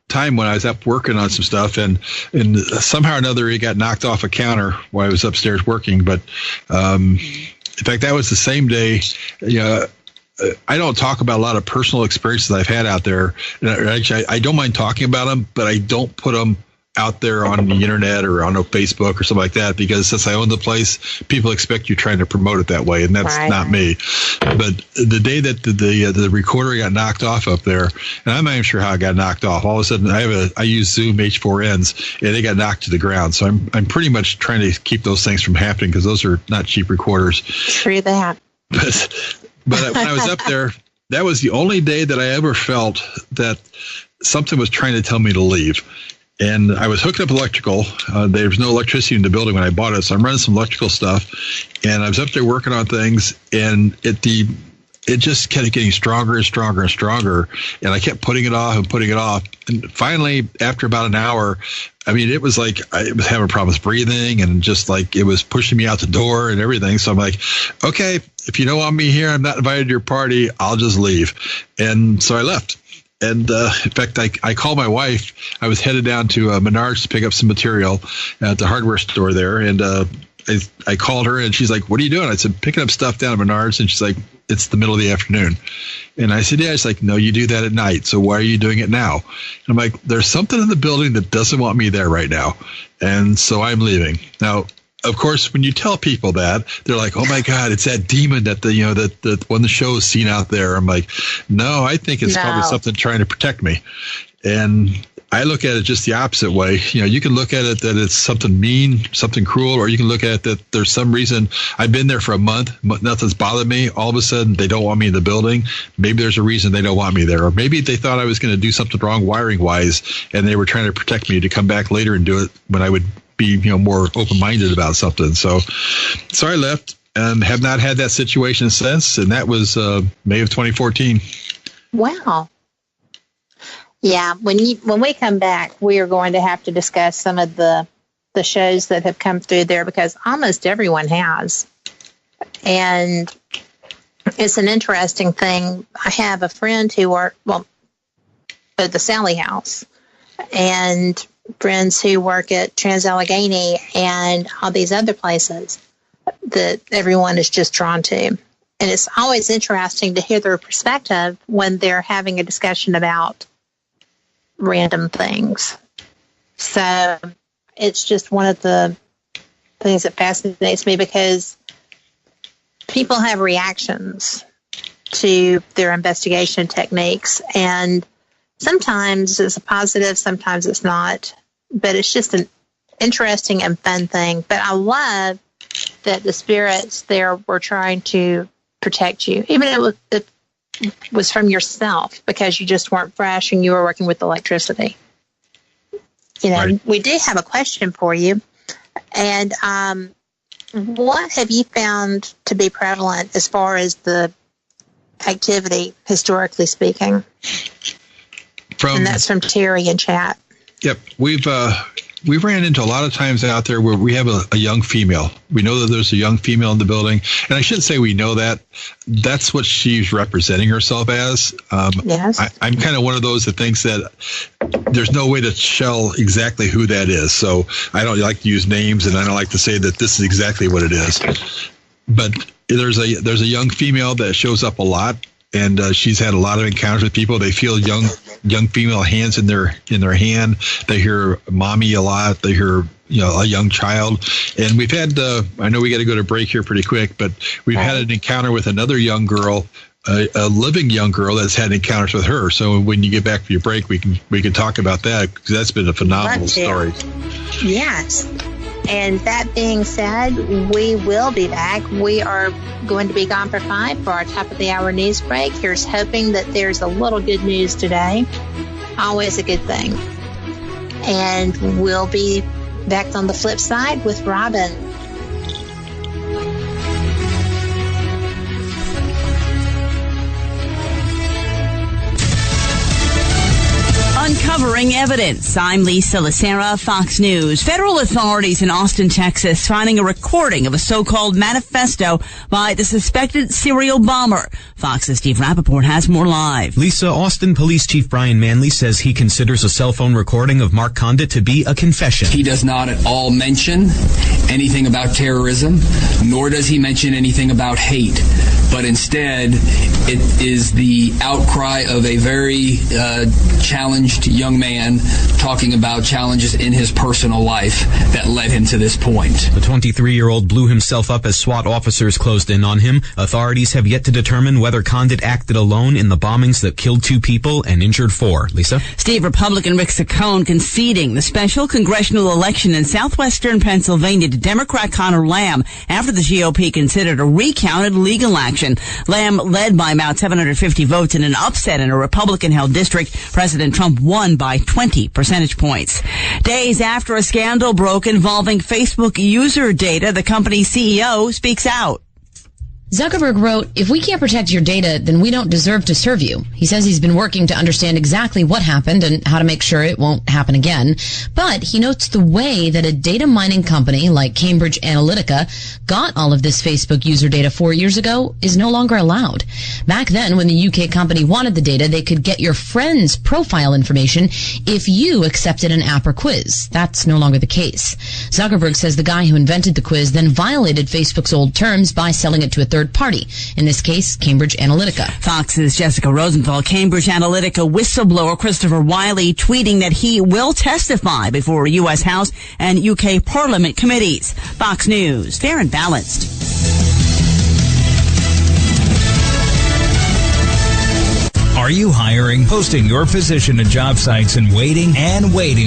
time when I was up working on some stuff, and somehow or another it got knocked off a counter while I was upstairs working. But in fact, that was the same day. I don't talk about a lot of personal experiences I've had out there. Actually, I don't mind talking about them, but I don't put them out there on the internet or on Facebook or something like that, because since I own the place, people expect you trying to promote it that way, and that's not me. But the day that the recorder got knocked off up there, and I'm not even sure how it got knocked off. All of a sudden, I use Zoom H4Ns, and they got knocked to the ground. So I'm pretty much trying to keep those things from happening because those are not cheap recorders. True that. But when I was up there, that was the only day that I ever felt that something was trying to tell me to leave. And I was hooked up electrical. There was no electricity in the building when I bought it, so I'm running some electrical stuff. And I was up there working on things, and it just kept getting stronger and stronger and stronger. And I kept putting it off and putting it off. And finally, after about an hour, I mean, it was like I was having problems breathing, and just like it was pushing me out the door and everything. So I'm like, okay, if you don't want me here, I'm not invited to your party, I'll just leave. And so I left. And in fact, I called my wife. I was headed down to Menards to pick up some material at the hardware store there. And I called her, and she's like, what are you doing? I said, picking up stuff down at Menards. And she's like, it's the middle of the afternoon. And I said, yeah. She's like, no, you do that at night. So why are you doing it now? And I'm like, there's something in the building that doesn't want me there right now. And so I'm leaving. Now, of course, when you tell people that, they're like, "Oh my God, it's that demon that that when the show is seen out there." I'm like, "No, I think it's probably something trying to protect me." And I look at it just the opposite way. You can look at it that it's something mean, something cruel, or you can look at it that there's some reason. I've been there for a month, nothing's bothered me. All of a sudden, they don't want me in the building. Maybe there's a reason they don't want me there, or maybe they thought I was going to do something wrong wiring wise, and they were trying to protect me to come back later and do it when I would be more open-minded about something. So I left and have not had that situation since, and that was May of 2014. Wow. Yeah, when we come back, we are going to have to discuss some of the shows that have come through there, because almost everyone has. And it's an interesting thing. I have a friend who worked at the Sally House, and friends who work at Trans-Allegheny and all these other places that everyone is just drawn to. And it's always interesting to hear their perspective when they're having a discussion about random things. So it's just one of the things that fascinates me, because people have reactions to their investigation techniques, and sometimes it's a positive, sometimes it's not, but it's just an interesting and fun thing. But I love that the spirits there were trying to protect you, even if it was from yourself, because you just weren't fresh and you were working with electricity. Right. We do have a question for you. And what have you found to be prevalent as far as the activity, historically speaking? And that's from Terry in chat. Yep. We've ran into a lot of times out there where we have a young female. We know that there's a young female in the building. And I shouldn't say we know that. That's what she's representing herself as. Yes. I'm kind of one of those that thinks that there's no way to tell exactly who that is. So I don't like to use names, and I don't like to say that this is exactly what it is. But there's a young female that shows up a lot. And she's had a lot of encounters with people. They feel young female hands in their hand. They hear mommy a lot. They hear a young child. And we've had I know we got to go to break here pretty quick, but we've had an encounter with another young girl a living young girl that's had encounters with her. So when you get back from your break, we can talk about that, because that's been a phenomenal story. Yes. And that being said, we will be back. We are going to be gone for 5 for our top of the hour news break. Here's hoping that there's a little good news today. Always a good thing. And we'll be back on the flip side with Robbin. Uncovering evidence. I'm Lisa Lacera, Fox News. Federal authorities in Austin, Texas, finding a recording of a so-called manifesto by the suspected serial bomber. Fox's Steve Rappaport has more live. Lisa, Austin Police Chief Brian Manley says he considers a cell phone recording of Mark Condit to be a confession. He does not at all mention anything about terrorism, nor does he mention anything about hate. But instead, it is the outcry of a very challenged young man talking about challenges in his personal life that led him to this point. The 23-year-old blew himself up as SWAT officers closed in on him. Authorities have yet to determine whether Condit acted alone in the bombings that killed 2 people and injured 4. Lisa? Steve, Republican Rick Saccone conceding the special congressional election in southwestern Pennsylvania to Democrat Connor Lamb after the GOP considered a recounted legal action. Lamb led by about 750 votes in an upset in a Republican-held district. President Trump won by 20 percentage points. Days after a scandal broke involving Facebook user data, the company's CEO speaks out. Zuckerberg wrote, "If we can't protect your data, then we don't deserve to serve you." He says he's been working to understand exactly what happened and how to make sure it won't happen again. But he notes the way that a data mining company like Cambridge Analytica got all of this Facebook user data 4 years ago is no longer allowed. Back then, when the UK company wanted the data, they could get your friend's profile information if you accepted an app or quiz. That's no longer the case. Zuckerberg says the guy who invented the quiz then violated Facebook's old terms by selling it to a third party, in this case, Cambridge Analytica. Fox's Jessica Rosenthal. Cambridge Analytica whistleblower Christopher Wiley tweeting that he will testify before U.S. House and UK Parliament committees. Fox News, fair and balanced. Are you hiring, posting your position to job sites and waiting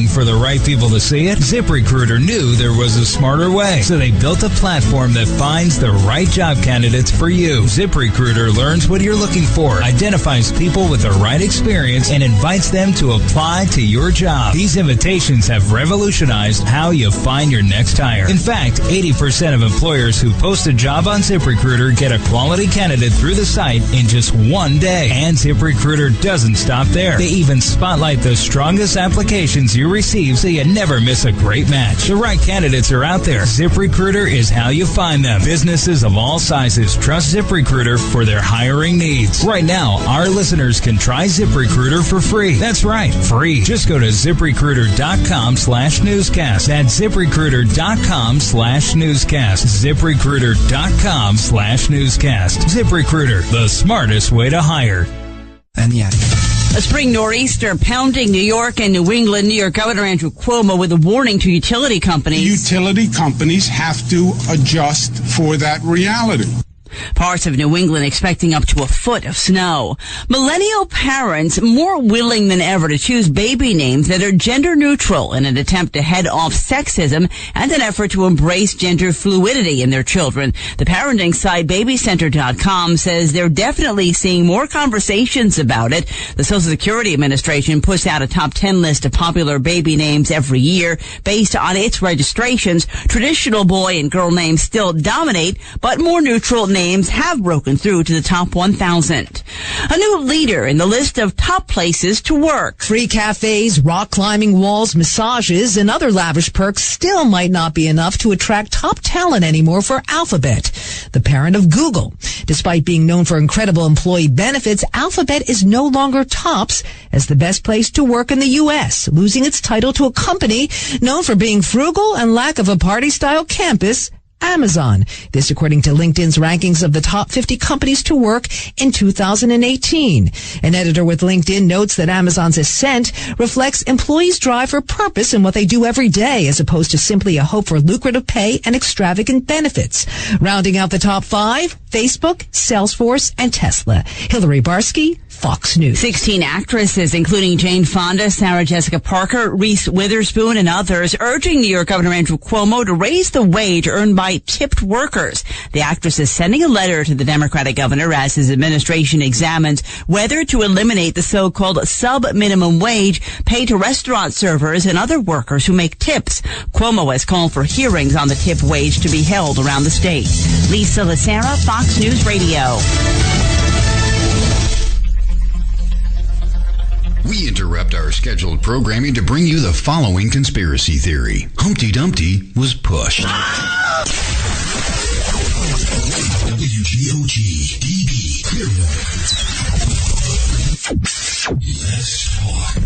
for the right people to see it? ZipRecruiter knew there was a smarter way, so they built a platform that finds the right job candidates for you. ZipRecruiter learns what you're looking for, identifies people with the right experience, and invites them to apply to your job. These invitations have revolutionized how you find your next hire. In fact, 80% of employers who post a job on ZipRecruiter get a quality candidate through the site in just 1 day. And ZipRecruiter doesn't stop there. They even spotlight the strongest applications you receive so you never miss a great match. The right candidates are out there. ZipRecruiter is how you find them. Businesses of all sizes trust ZipRecruiter for their hiring needs. Right now, our listeners can try ZipRecruiter for free. That's right, free. Just go to ZipRecruiter.com/newscast. That's ZipRecruiter.com/newscast. ZipRecruiter.com/newscast. ZipRecruiter, the smartest way to hire. A spring nor'easter pounding New York and New England. New York Governor Andrew Cuomo with a warning to utility companies. Utility companies have to adjust for that reality. Parts of New England expecting up to a foot of snow. Millennial parents more willing than ever to choose baby names that are gender neutral in an attempt to head off sexism and an effort to embrace gender fluidity in their children. The parenting site BabyCenter.com says they're definitely seeing more conversations about it. The Social Security Administration puts out a top 10 list of popular baby names every year based on its registrations. Traditional boy and girl names still dominate, but more neutral names have broken through to the top 1,000. A new leader in the list of top places to work. Free cafes, rock climbing walls, massages, and other lavish perks still might not be enough to attract top talent anymore for Alphabet, the parent of Google. Despite being known for incredible employee benefits, Alphabet is no longer tops as the best place to work in the U.S., losing its title to a company known for being frugal and lack of a party-style campus, Amazon. This according to LinkedIn's rankings of the top 50 companies to work in 2018. An editor with LinkedIn notes that Amazon's ascent reflects employees' drive for purpose in what they do every day, as opposed to simply a hope for lucrative pay and extravagant benefits. Rounding out the top 5, Facebook, Salesforce, and Tesla. Hillary Barsky, Fox News. 16 actresses, including Jane Fonda, Sarah Jessica Parker, Reese Witherspoon, and others, urging New York Governor Andrew Cuomo to raise the wage earned by tipped workers. The actress is sending a letter to the Democratic governor as his administration examines whether to eliminate the so-called sub-minimum wage paid to restaurant servers and other workers who make tips. Cuomo has called for hearings on the tip wage to be held around the state. Lisa Lacera, Fox News Radio. We interrupt our scheduled programming to bring you the following conspiracy theory. Humpty Dumpty was pushed. WGOG DB Let's talk.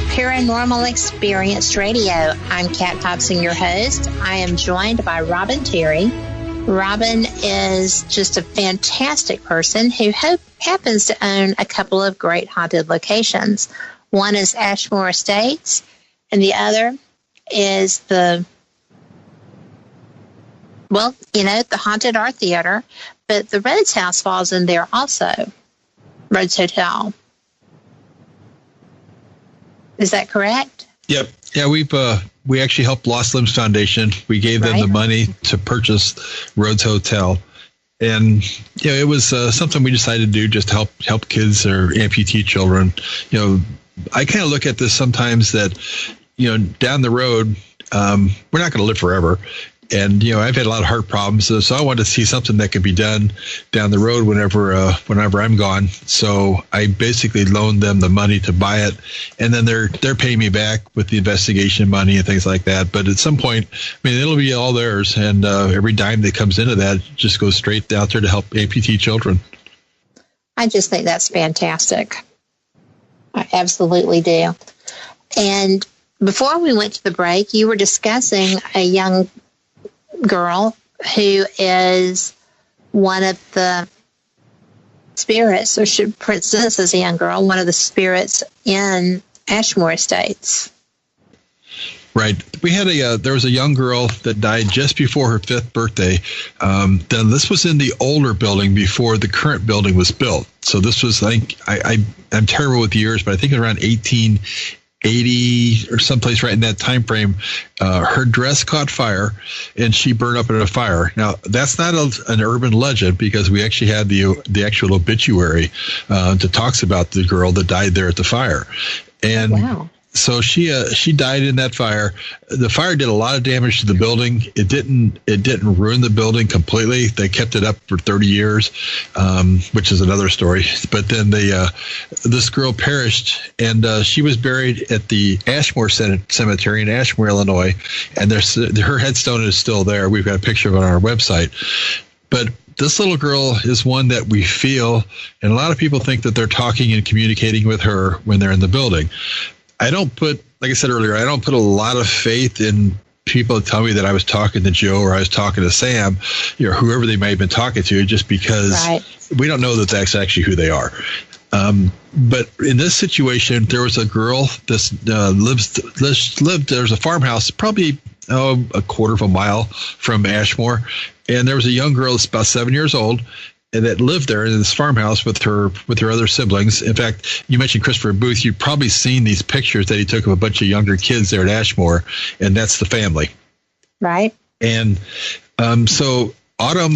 Paranormal Experience Radio. I'm Kat Hobson, your host. I am joined by Robbin Terry. Robbin is just a fantastic person who happens to own a couple of great haunted locations. One is Ashmore Estates, and the other is the Haunted Art Theater, but the Rhodes House falls in there also, Rhodes Hotel. Is that correct? Yep. Yeah, we actually helped Lost Limbs Foundation. We gave them the money to purchase Rhodes Hotel, and it was something we decided to do just to help kids or amputee children. I kind of look at this sometimes that down the road we're not going to live forever. And, I've had a lot of heart problems, so I wanted to see something that could be done down the road whenever I'm gone. So I basically loaned them the money to buy it, and then they're paying me back with the investigation money and things like that. But at some point, it'll be all theirs, and every dime that comes into that just goes straight out there to help amputee children. I just think that's fantastic. I absolutely do. And before we went to the break, you were discussing a young girl who is one of the spirits, or should present as a young girl, one of the spirits in Ashmore Estates. Right. We had there was a young girl that died just before her 5th birthday. Then this was in the older building before the current building was built. So this was, I think, I'm terrible with years, but I think around 1880 or someplace right in that time frame. Her dress caught fire and she burned up in a fire. Now, that's not an urban legend, because we actually had the actual obituary that talks about the girl that died there at the fire. And wow. So she died in that fire. The fire did a lot of damage to the building. It didn't ruin the building completely. They kept it up for 30 years, which is another story. But then this girl perished, and she was buried at the Ashmore Cemetery in Ashmore, Illinois. And her headstone is still there. We've got a picture of it on our website. But this little girl is one that we feel, and a lot of people think that they're talking and communicating with her when they're in the building. Like I said earlier, I don't put a lot of faith in people that tell me that I was talking to Joe or I was talking to Sam, whoever they may have been talking to, just because we don't know that that's actually who they are. But in this situation, there was a girl that lived. There's a farmhouse probably a quarter of a mile from Ashmore, and there was a young girl that's about 7 years old, and that lived there in this farmhouse with her other siblings. In fact, you mentioned Christopher Booth. You've probably seen these pictures that he took of a bunch of younger kids there at Ashmore, and that's the family. Right. And so Autumn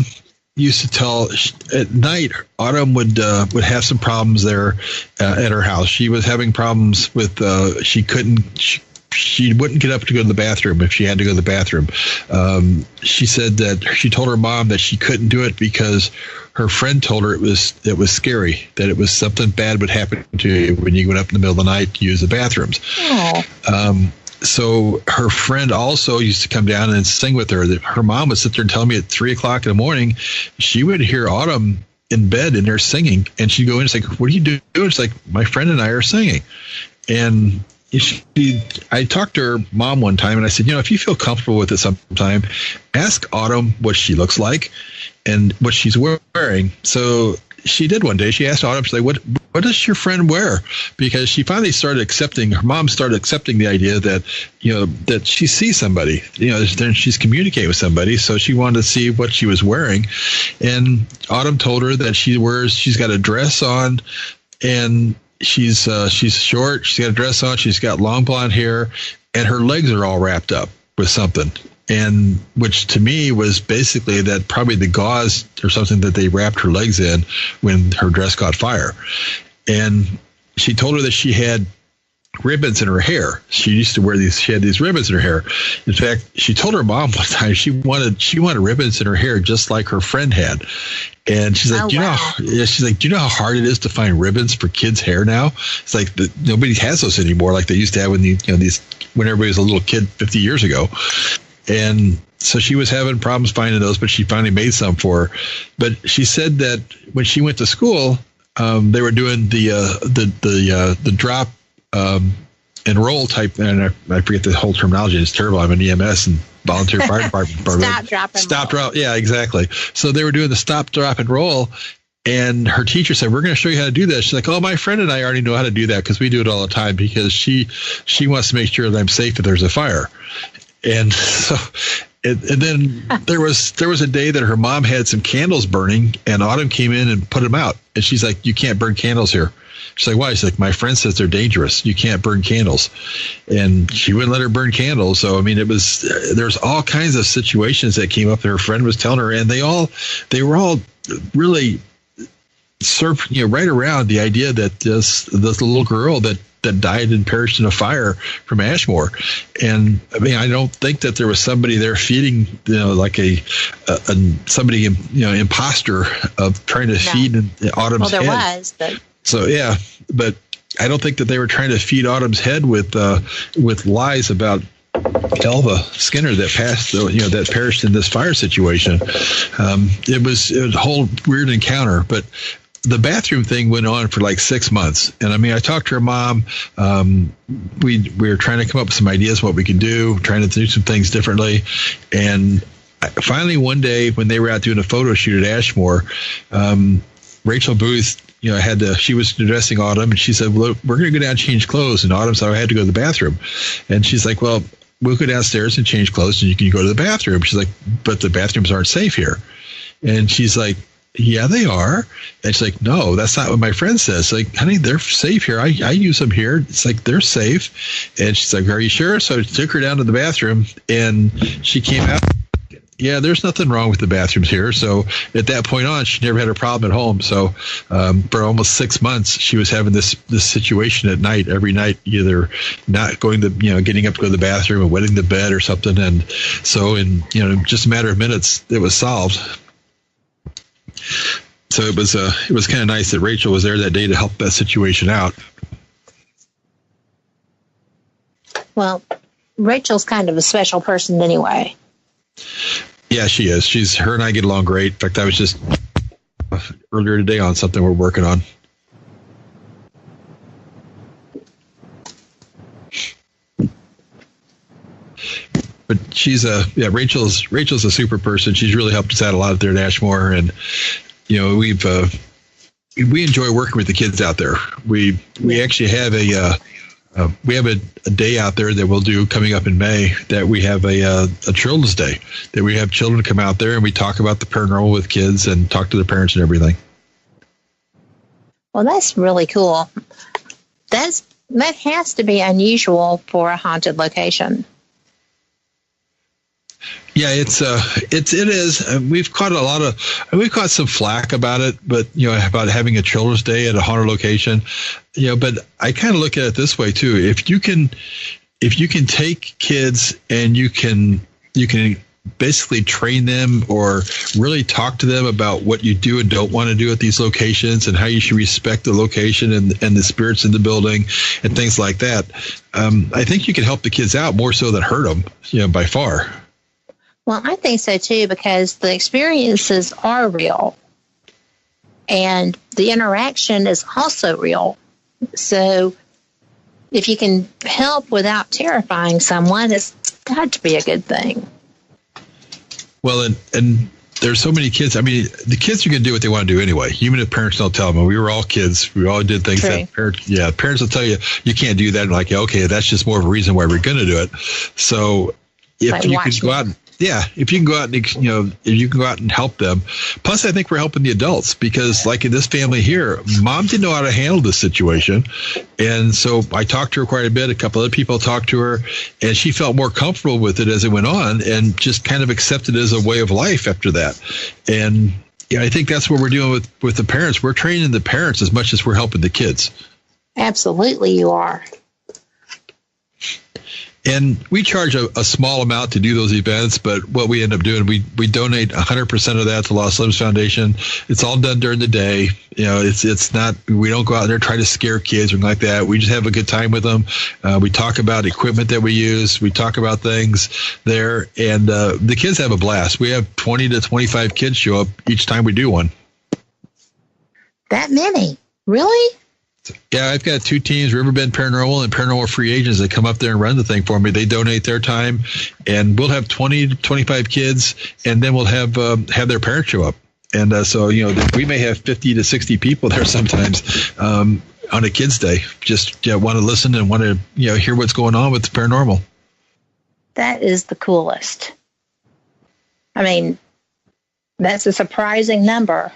used to tell at night, Autumn would have some problems there at her house. She was having problems with she wouldn't get up to go to the bathroom if she had to go to the bathroom. She said that she told her mom that she couldn't do it because her friend told her it was scary, that it was something bad would happen to you when you went up in the middle of the night to use the bathrooms. So her friend also used to come down and sing with her. Her mom would sit there and tell me at 3 o'clock in the morning, she would hear Autumn in bed and they're singing, and she'd go in and say, "What are you doing?" It's like, "My friend and I are singing." And I talked to her mom one time and I said, if you feel comfortable with it sometime, ask Autumn what she looks like and what she's wearing. So she did one day. She asked Autumn, she's like, what does your friend wear? Because she finally started accepting, her mom started accepting the idea that, that she sees somebody, then she's communicating with somebody. So she wanted to see what she was wearing. And Autumn told her that she's got a dress on, and she's short. She's got a dress on. She's got long blonde hair, and her legs are all wrapped up with something. And which to me was basically that probably the gauze or something that they wrapped her legs in when her dress caught fire. And she told her that she had ribbons in her hair. She used to she had these ribbons in her hair. In fact, she told her mom one time she wanted ribbons in her hair just like her friend had. And she's like, do you know how hard it is to find ribbons for kids' hair now? It's like nobody has those anymore, like they used to have when when everybody was a little kid 50 years ago. And so she was having problems finding those, but she finally made some for her. But she said that when she went to school, they were doing the drop and roll type, and I forget the whole terminology. It's terrible. I'm an EMS and volunteer fire department. Stop, drop. Yeah, exactly. So they were doing the stop, drop, and roll. And her teacher said, we're going to show you how to do that. She's like, oh, my friend and I already know how to do that because we do it all the time, because she wants to make sure that I'm safe if there's a fire. And so, and then there was a day that her mom had some candles burning, and Autumn came in and put them out. And she's like, you can't burn candles here. She's like, why? She's like, my friend says they're dangerous. You can't burn candles. And she wouldn't let her burn candles. So, I mean, there's all kinds of situations that came up that her friend was telling her, and they were all really right around the idea that this little girl that died and perished in a fire from Ashmore. And I mean, I don't think that there was somebody there feeding, like somebody, imposter of trying to feed Autumn's head. Well, there was, but. So, yeah, but I don't think that they were trying to feed Autumn's head with lies about Elva Skinner that that perished in this fire situation. It was a whole weird encounter, but the bathroom thing went on for like 6 months. And I mean, I talked to her mom. We were trying to come up with some ideas what we could do, trying to do some things differently. And finally, one day when they were out doing a photo shoot at Ashmore, Rachel Booth, she was dressing Autumn, and she said, well, we're going to go down and change clothes. And Autumn said, I had to go to the bathroom. And she's like, well, we'll go downstairs and change clothes, and you can go to the bathroom. She's like, but the bathrooms aren't safe here. And she's like, yeah, they are. And she's like, no, that's not what my friend says. Like, honey, they're safe here. I use them here. It's like, they're safe. And she's like, are you sure? So I took her down to the bathroom, and she came out. Yeah, there's nothing wrong with the bathrooms here. So at that point on, she never had a problem at home. So for almost 6 months, she was having this situation at night, every night, either not going to, getting up to go to the bathroom and wetting the bed or something. And so in, just a matter of minutes, it was solved. So it was kind of nice that Rachel was there that day to help that situation out. Well, Rachel's kind of a special person anyway. Yeah, she is. Her and I get along great. In fact, I was just earlier today on something we're working on. But Rachel's a super person. She's really helped us out a lot there at Ashmore, and we enjoy working with the kids out there. We actually have a day out there that we'll do coming up in May, that we have a Children's Day, that we have children come out there and we talk about the paranormal with kids and talk to their parents and everything. Well, that's really cool. That has to be unusual for a haunted location. Yeah, it is. We've caught some flack about it, but about having a Children's Day at a haunted location, but I kind of look at it this way too. If you can take kids and you can basically train them or really talk to them about what you do and don't want to do at these locations and how you should respect the location and the spirits in the building and things like that, I think you can help the kids out more so than hurt them, by far. Well, I think so, too, because the experiences are real and the interaction is also real. So if you can help without terrifying someone, it's got to be a good thing. Well, and there's so many kids. I mean, the kids are going to do what they want to do anyway, even if parents don't tell them. We were all kids. We all did things that parents will tell you, you can't do that. And like, okay, that's just more of a reason why we're going to do it. So if you can go out and, if you can go out and, if you can go out and help them. Plus, I think we're helping the adults because like in this family here, mom didn't know how to handle this situation. And so I talked to her quite a bit. A couple other people talked to her and she felt more comfortable with it as it went on and just kind of accepted it as a way of life after that. And I think that's what we're doing with the parents. We're training the parents as much as we're helping the kids. Absolutely, you are. And we charge a small amount to do those events, but what we end up doing, we donate 100% of that to Lost Limbs Foundation. It's all done during the day. It's not, we don't go out there and try to scare kids or anything like that. We just have a good time with them. We talk about equipment that we use. We talk about things there, and the kids have a blast. We have 20 to 25 kids show up each time we do one. That many? Really? Yeah, I've got two teams, Riverbend Paranormal and Paranormal Free Agents, that come up there and run the thing for me. They donate their time, and we'll have 20 to 25 kids, and then we'll have their parents show up. And so, we may have 50 to 60 people there sometimes on a kids' day, just want to listen and want to hear what's going on with the paranormal. That is the coolest. I mean, that's a surprising number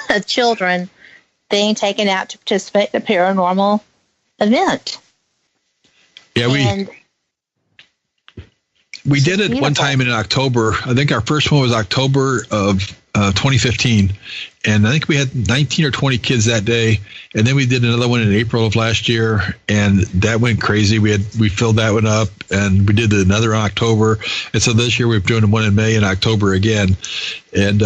of children being taken out to participate in a paranormal event. Yeah, we did it one time in October. I think our first one was October of 2015, and I think we had 19 or 20 kids that day. And then we did another one in April of last year, and that went crazy. We filled that one up, and we did another in October. And so this year we're doing one in May and October again. And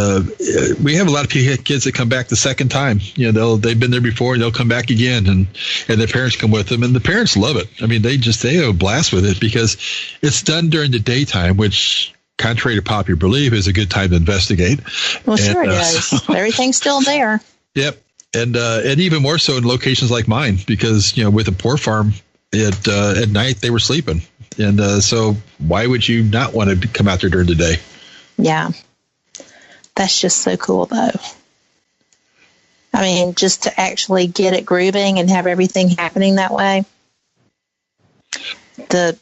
we have a lot of kids that come back the second time. They've been there before, and they'll come back again, and their parents come with them, and the parents love it. I mean, they have a blast with it because it's done during the daytime, which, contrary to popular belief, is a good time to investigate. Well, sure it is. Everything's still there. Yep. And even more so in locations like mine, because, with a poor farm, at night they were sleeping. And so why would you not want to come out there during the day? Yeah. That's just so cool, though. I mean, just to actually get it grooving and have everything happening that way. Don't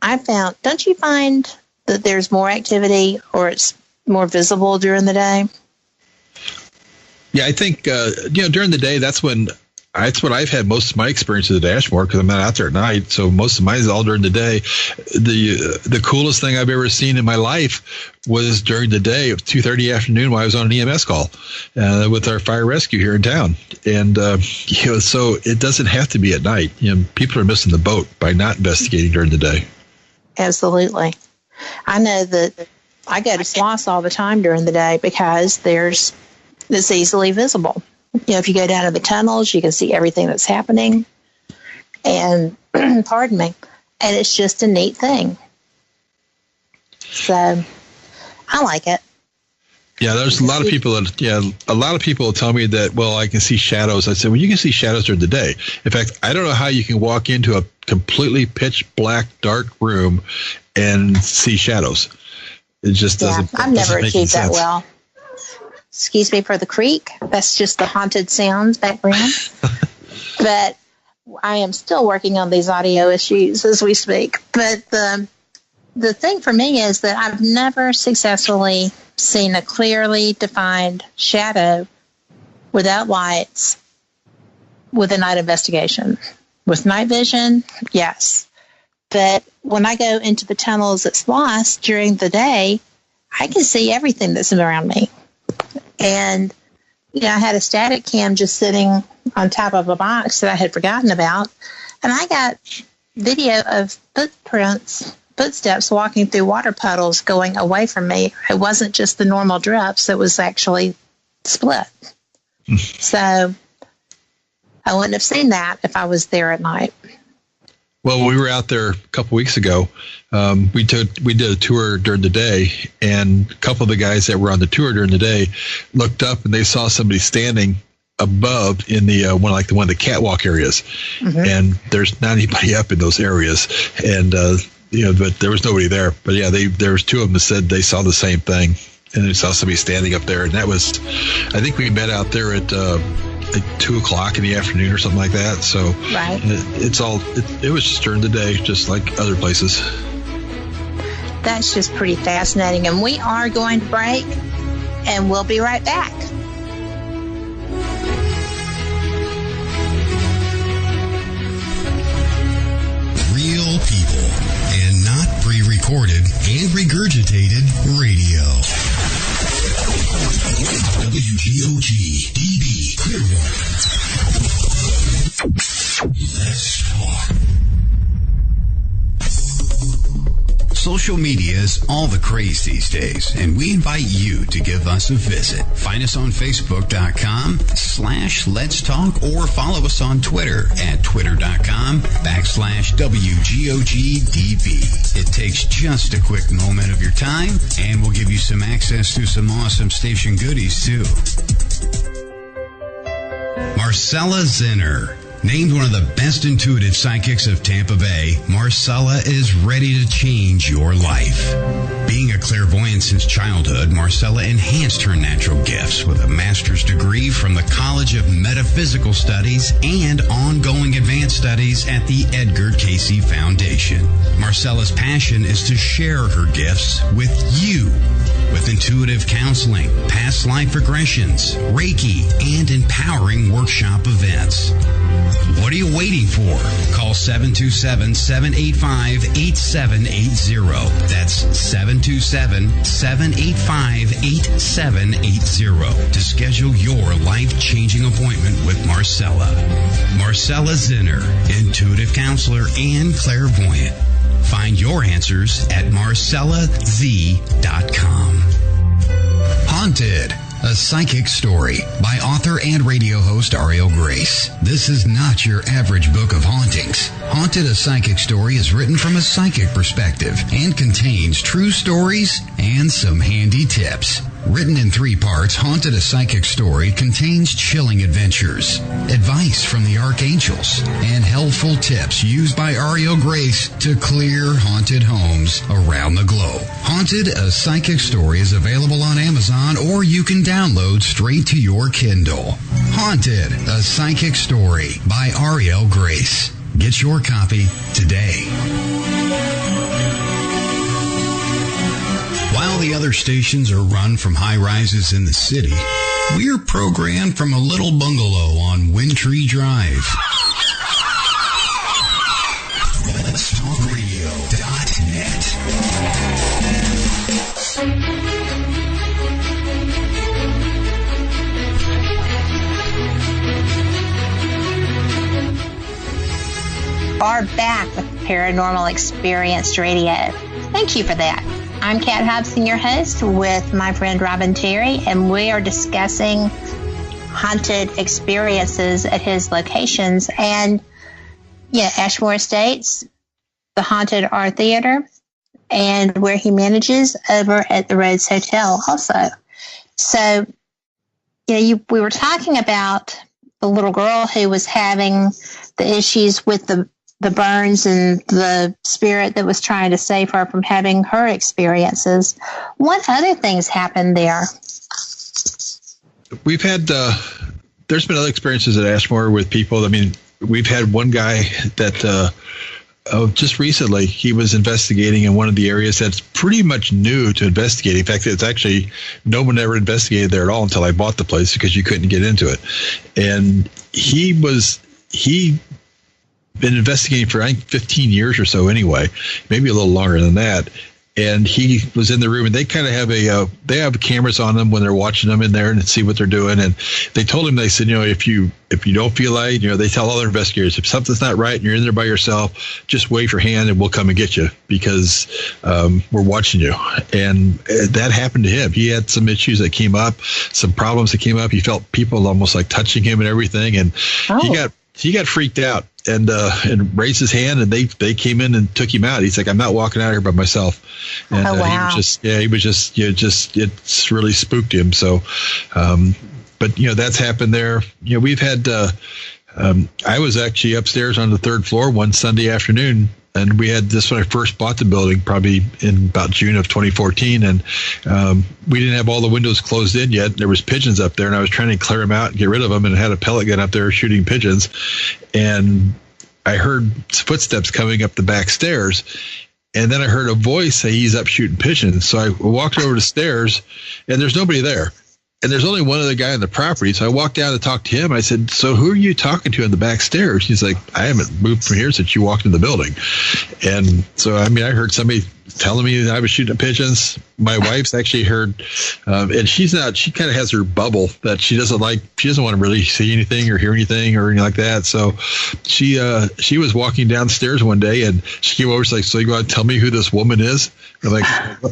you find that there's more activity or it's more visible during the day? Yeah, I think, during the day, that's what I've had most of my experiences at Ashmore, because I'm not out there at night. So most of mine is all during the day. The coolest thing I've ever seen in my life was during the day of 2:30 afternoon while I was on an EMS call with our fire rescue here in town. And, so it doesn't have to be at night. People are missing the boat by not investigating during the day. Absolutely. I know that I go to SLOS all the time during the day because it's easily visible. If you go down to the tunnels, you can see everything that's happening. And, pardon me, and it's just a neat thing. So, I like it. Yeah, there's a lot of people will tell me that, well, I can see shadows. I said, well, you can see shadows during the day. In fact, I don't know how you can walk into a completely pitch black, dark room and see shadows. It just doesn't. I've never achieved that well. Excuse me for the creak. That's just the haunted sounds background. But I am still working on these audio issues as we speak. But the thing for me is that I've never successfully seen a clearly defined shadow without lights with a night investigation. With night vision, yes. But when I go into the tunnels at SLOS during the day, I can see everything that's around me. And, I had a static cam just sitting on top of a box that I had forgotten about. And I got video of footsteps walking through water puddles going away from me. It wasn't just the normal drips. It was actually split. So I wouldn't have seen that if I was there at night. Well, we were out there a couple weeks ago. We did a tour during the day, and a couple of the guys that were on the tour during the day looked up and they saw somebody standing above in the one of the catwalk areas, and there's not anybody up in those areas, and but there was nobody there. But yeah, there was two of them that said they saw the same thing, and I saw somebody standing up there, and that was, I think we met out there at like 2:00 in the afternoon or something like that. So right. It was just during the day, just like other places. That's just pretty fascinating. And we are going to break, and we'll be right back. Real people and not pre-recorded and regurgitated radio. WGOG DB Clearwater. Let's talk. Social media is all the craze these days, and we invite you to give us a visit. Find us on Facebook.com/Let's Talk, or follow us on Twitter at Twitter.com/WGOGDB. It takes just a quick moment of your time, and we'll give you some access to some awesome station goodies, too. Marcella Zinner. Named one of the best intuitive psychics of Tampa Bay, Marcella is ready to change your life. Being a clairvoyant since childhood, Marcella enhanced her natural gifts with a master's degree from the College of Metaphysical Studies and ongoing advanced studies at the Edgar Cayce Foundation. Marcella's passion is to share her gifts with you, with intuitive counseling, past life regressions, Reiki, and empowering workshop events. What are you waiting for? Call 727-785-8780. That's 727-785-8780 to schedule your life-changing appointment with Marcella. Marcella Zinner, intuitive counselor and clairvoyant. Find your answers at marcellaz.com. Haunted, a psychic story by author and radio host Ariel Grace. This is not your average book of hauntings. Haunted, a psychic story is written from a psychic perspective and contains true stories and some handy tips. Written in 3 parts, Haunted, a Psychic Story contains chilling adventures, advice from the archangels, and helpful tips used by Ariel Grace to clear haunted homes around the globe. Haunted, a Psychic Story is available on Amazon, or you can download straight to your Kindle. Haunted, a Psychic Story by Ariel Grace. Get your copy today. While the other stations are run from high-rises in the city, we're programmed from a little bungalow on Windtree Drive. Let'sTalkRadio.net. Are back with Paranormal Experienced Radio. Thank you for that. I'm Kat Hobson, your host, with my friend Robbin Terry, and we are discussing haunted experiences at his locations. And Ashmore Estates, the Haunted Art Theater, and where he manages over at the Rhodes Hotel also. So, we were talking about the little girl who was having the issues with the burns and the spirit that was trying to save her from having her experiences. What other things happened there? We've had, there's been other experiences at Ashmore with people. I mean, we've had one guy that just recently, he was investigating in one of the areas that's pretty much new to investigating. In fact, it's actually, no one ever investigated there at all until I bought the place, because you couldn't get into it. And he been investigating for, I think, 15 years or so anyway, maybe a little longer than that. And he was in the room, and they kind of have they have cameras on them when they're watching them in there and see what they're doing. And they told him, they said, if you don't feel like, they tell other investigators, if something's not right and you're in there by yourself, just wave your hand and we'll come and get you, because we're watching you. And that happened to him. He had some issues that came up, some problems that came up. He felt people almost like touching him and everything. And he got freaked out and raised his hand, and they came in and took him out. He's like, I'm not walking out here by myself. And wow. He was just it's really spooked him. So, but that's happened there. We've had, I was actually upstairs on the 3rd floor one Sunday afternoon And we had this when I first bought the building, probably in about June of 2014. And we didn't have all the windows closed in yet. There was pigeons up there, and I was trying to clear them out and get rid of them, and had a pellet gun up there shooting pigeons. And I heard footsteps coming up the back stairs. And then I heard a voice say he's up shooting pigeons. So I walked over the stairs, and there's nobody there. And there's only one other guy on the property. So I walked down to talk to him. I said, so who are you talking to on the back stairs? He's like, I haven't moved from here since you walked in the building. And so, I mean, I heard somebody telling me that I was shooting at pigeons. My wife's actually heard, and she kind of has her bubble that she doesn't want to really see anything or hear anything or anything like that. So she was walking downstairs one day, and she came over. She's like, so you want to tell me who this woman is? I'm like,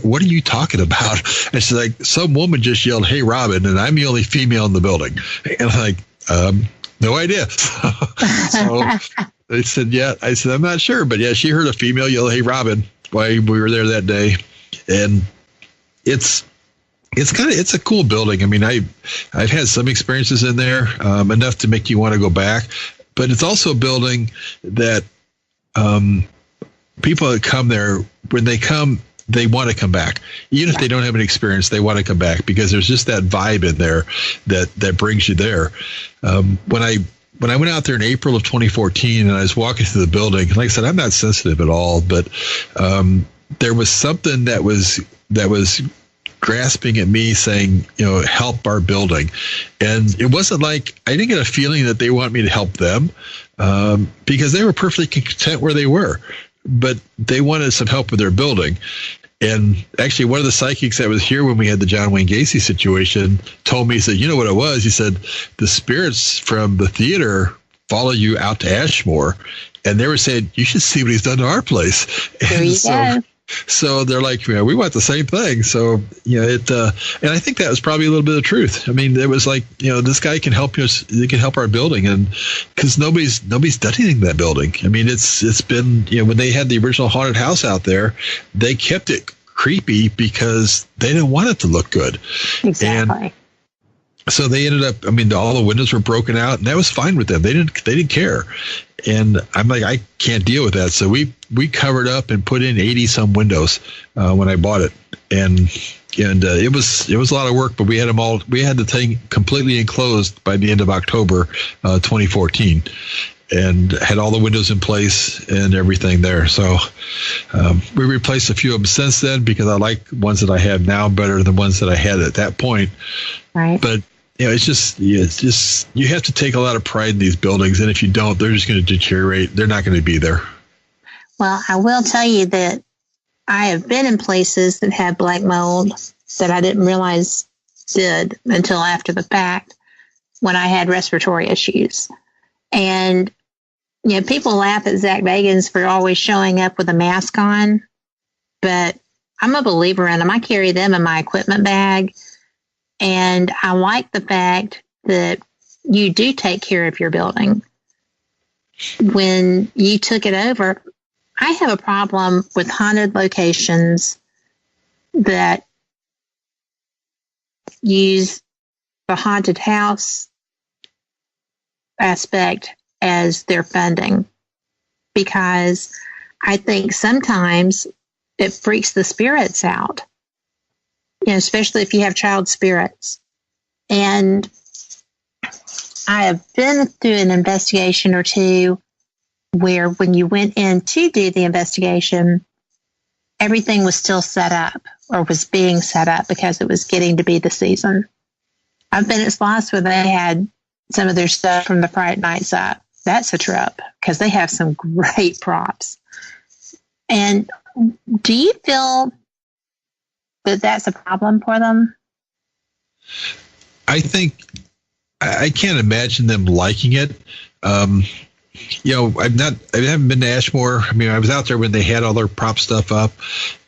what are you talking about? And she's like, some woman just yelled, hey, Robbin, and I'm the only female in the building. And I'm like, no idea. So they said, yeah. I said, I'm not sure. But yeah, she heard a female yell, hey, Robbin, while we were there that day. And it's a cool building. I mean, I've had some experiences in there, enough to make you want to go back. But it's also a building that people that come there, when they come, they want to come back. Even if they don't have an experience, they want to come back because there's just that vibe in there that brings you there. When I went out there in April of 2014 and I was walking through the building, like I said, I'm not sensitive at all, but there was something that was grasping at me saying, help our building. And it wasn't like, I didn't get a feeling that they want me to help them because they were perfectly content where they were, but they wanted some help with their building. And actually, one of the psychics that was here when we had the John Wayne Gacy situation told me, he said, you know what it was? He said, the spirits from the theater follow you out to Ashmore. And they were saying, you should see what he's done to our place. There you go. So they're like, we want the same thing. So, and I think that was probably a little bit of truth. I mean, it was like, this guy can help us. He can help our building. And because nobody's done anything to that building. I mean, it's been, when they had the original haunted house out there, they kept it creepy because they didn't want it to look good. Exactly. And so they ended up, all the windows were broken out, and that was fine with them. They didn't care. And I'm like, I can't deal with that. So we covered up and put in 80 some windows when I bought it. And it was a lot of work, but we had the thing completely enclosed by the end of October 2014, and had all the windows in place and everything there. So we replaced a few of them since then because I like ones that I have now better than the ones that I had at that point. Right. But it's just you have to take a lot of pride in these buildings, and if you don't, they're just going to deteriorate. They're not going to be there. Well, I will tell you that I have been in places that had black mold that I didn't realize did until after the fact when I had respiratory issues. And, people laugh at Zach Bagans for always showing up with a mask on, but I'm a believer in them. I carry them in my equipment bag. And I like the fact that you do take care of your building. When you took it over, I have a problem with haunted locations that use the haunted house aspect as their funding, because I think sometimes it freaks the spirits out. Especially if you have child spirits. And I have been through an investigation or two where when you went in to do the investigation, everything was still set up or was being set up because it was getting to be the season. I've been at spots where they had some of their stuff from the Fright Nights up. That's a trip because they have some great props. And do you feel that's a problem for them? I think I can't imagine them liking it. I haven't been to Ashmore. I was out there when they had all their prop stuff up,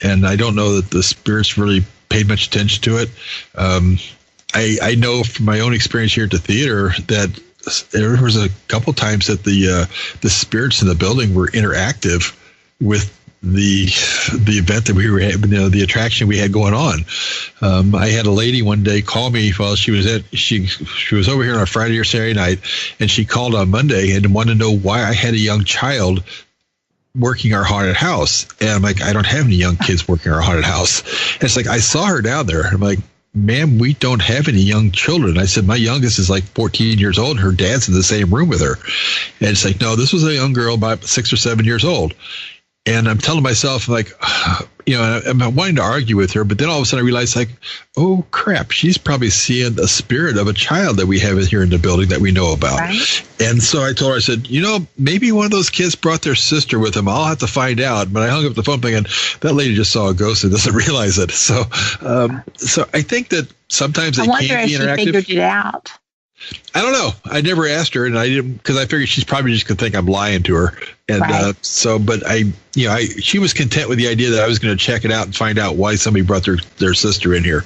and I don't know that the spirits really paid much attention to it. I know from my own experience here at the theater that there was a couple times that the spirits in the building were interactive with the event that we were having, the attraction we had going on. I had a lady one day call me while she was over here on a Friday or Saturday night, and she called on Monday and wanted to know why I had a young child working our haunted house. And I'm like, I don't have any young kids working our haunted house. And it's like, I saw her down there. I'm like, ma'am, we don't have any young children. I said, my youngest is like 14 years old. Her dad's in the same room with her. And it's like, no, this was a young girl about 6 or 7 years old. And I'm telling myself, like, I'm wanting to argue with her, but then all of a sudden I realized, like, oh, crap, she's probably seeing the spirit of a child that we have here in the building that we know about. Right. And so I told her, I said, maybe one of those kids brought their sister with them. I'll have to find out. But I hung up the phone thinking, that lady just saw a ghost and doesn't realize it. So I think that sometimes it can be interactive. I wonder if she figured it out. I don't know. I never asked her, and I didn't, because I figured she's probably just going to think I'm lying to her. And right. But she was content with the idea that I was going to check it out and find out why somebody brought their sister in here.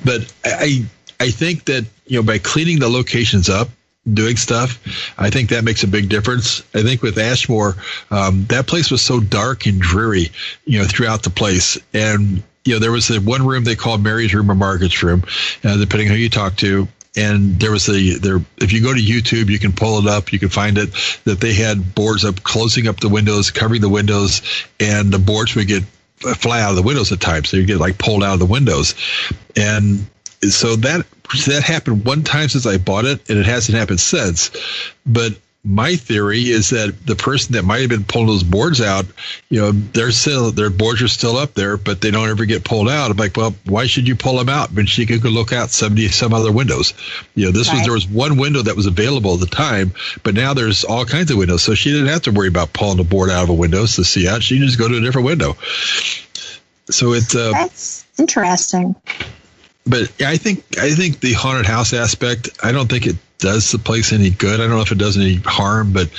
But I think that, by cleaning the locations up, doing stuff, I think that makes a big difference. I think with Ashmore, that place was so dark and dreary, throughout the place. And, there was the one room they called Mary's room or Margaret's room, depending on who you talk to. And there was if you go to YouTube, you can pull it up, you can find it, that they had boards up, closing up the windows, covering the windows, and the boards would fly out of the windows at times. So you get like pulled out of the windows. And so that happened one time since I bought it, and it hasn't happened since. But my theory is that the person that might have been pulling those boards out, their boards are still up there, but they don't ever get pulled out. I'm like, well, why should you pull them out when she could go look out 70 some other windows? There was one window that was available at the time, but now there's all kinds of windows. So she didn't have to worry about pulling the board out of a window to see out. She can just go to a different window. So that's interesting. But I think the haunted house aspect, I don't think it does the place any good. I don't know if it does any harm, but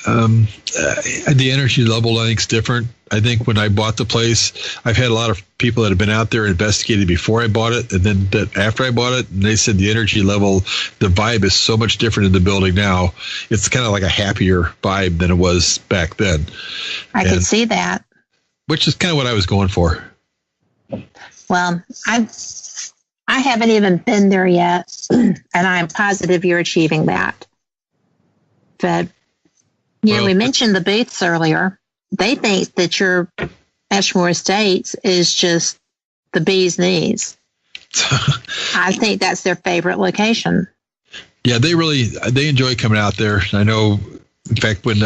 the energy level, I think, is different. I think when I bought the place, I've had a lot of people that have been out there and investigated before I bought it, and then after I bought it, and they said the energy level, the vibe is so much different in the building now. It's kind of like a happier vibe than it was back then. I can see that. Which is kind of what I was going for. Well, I haven't even been there yet, and I'm positive you're achieving that. But, we mentioned the booths earlier. They think that your Ashmore Estates is just the bee's knees. I think that's their favorite location. Yeah, they enjoy coming out there. I know, in fact, when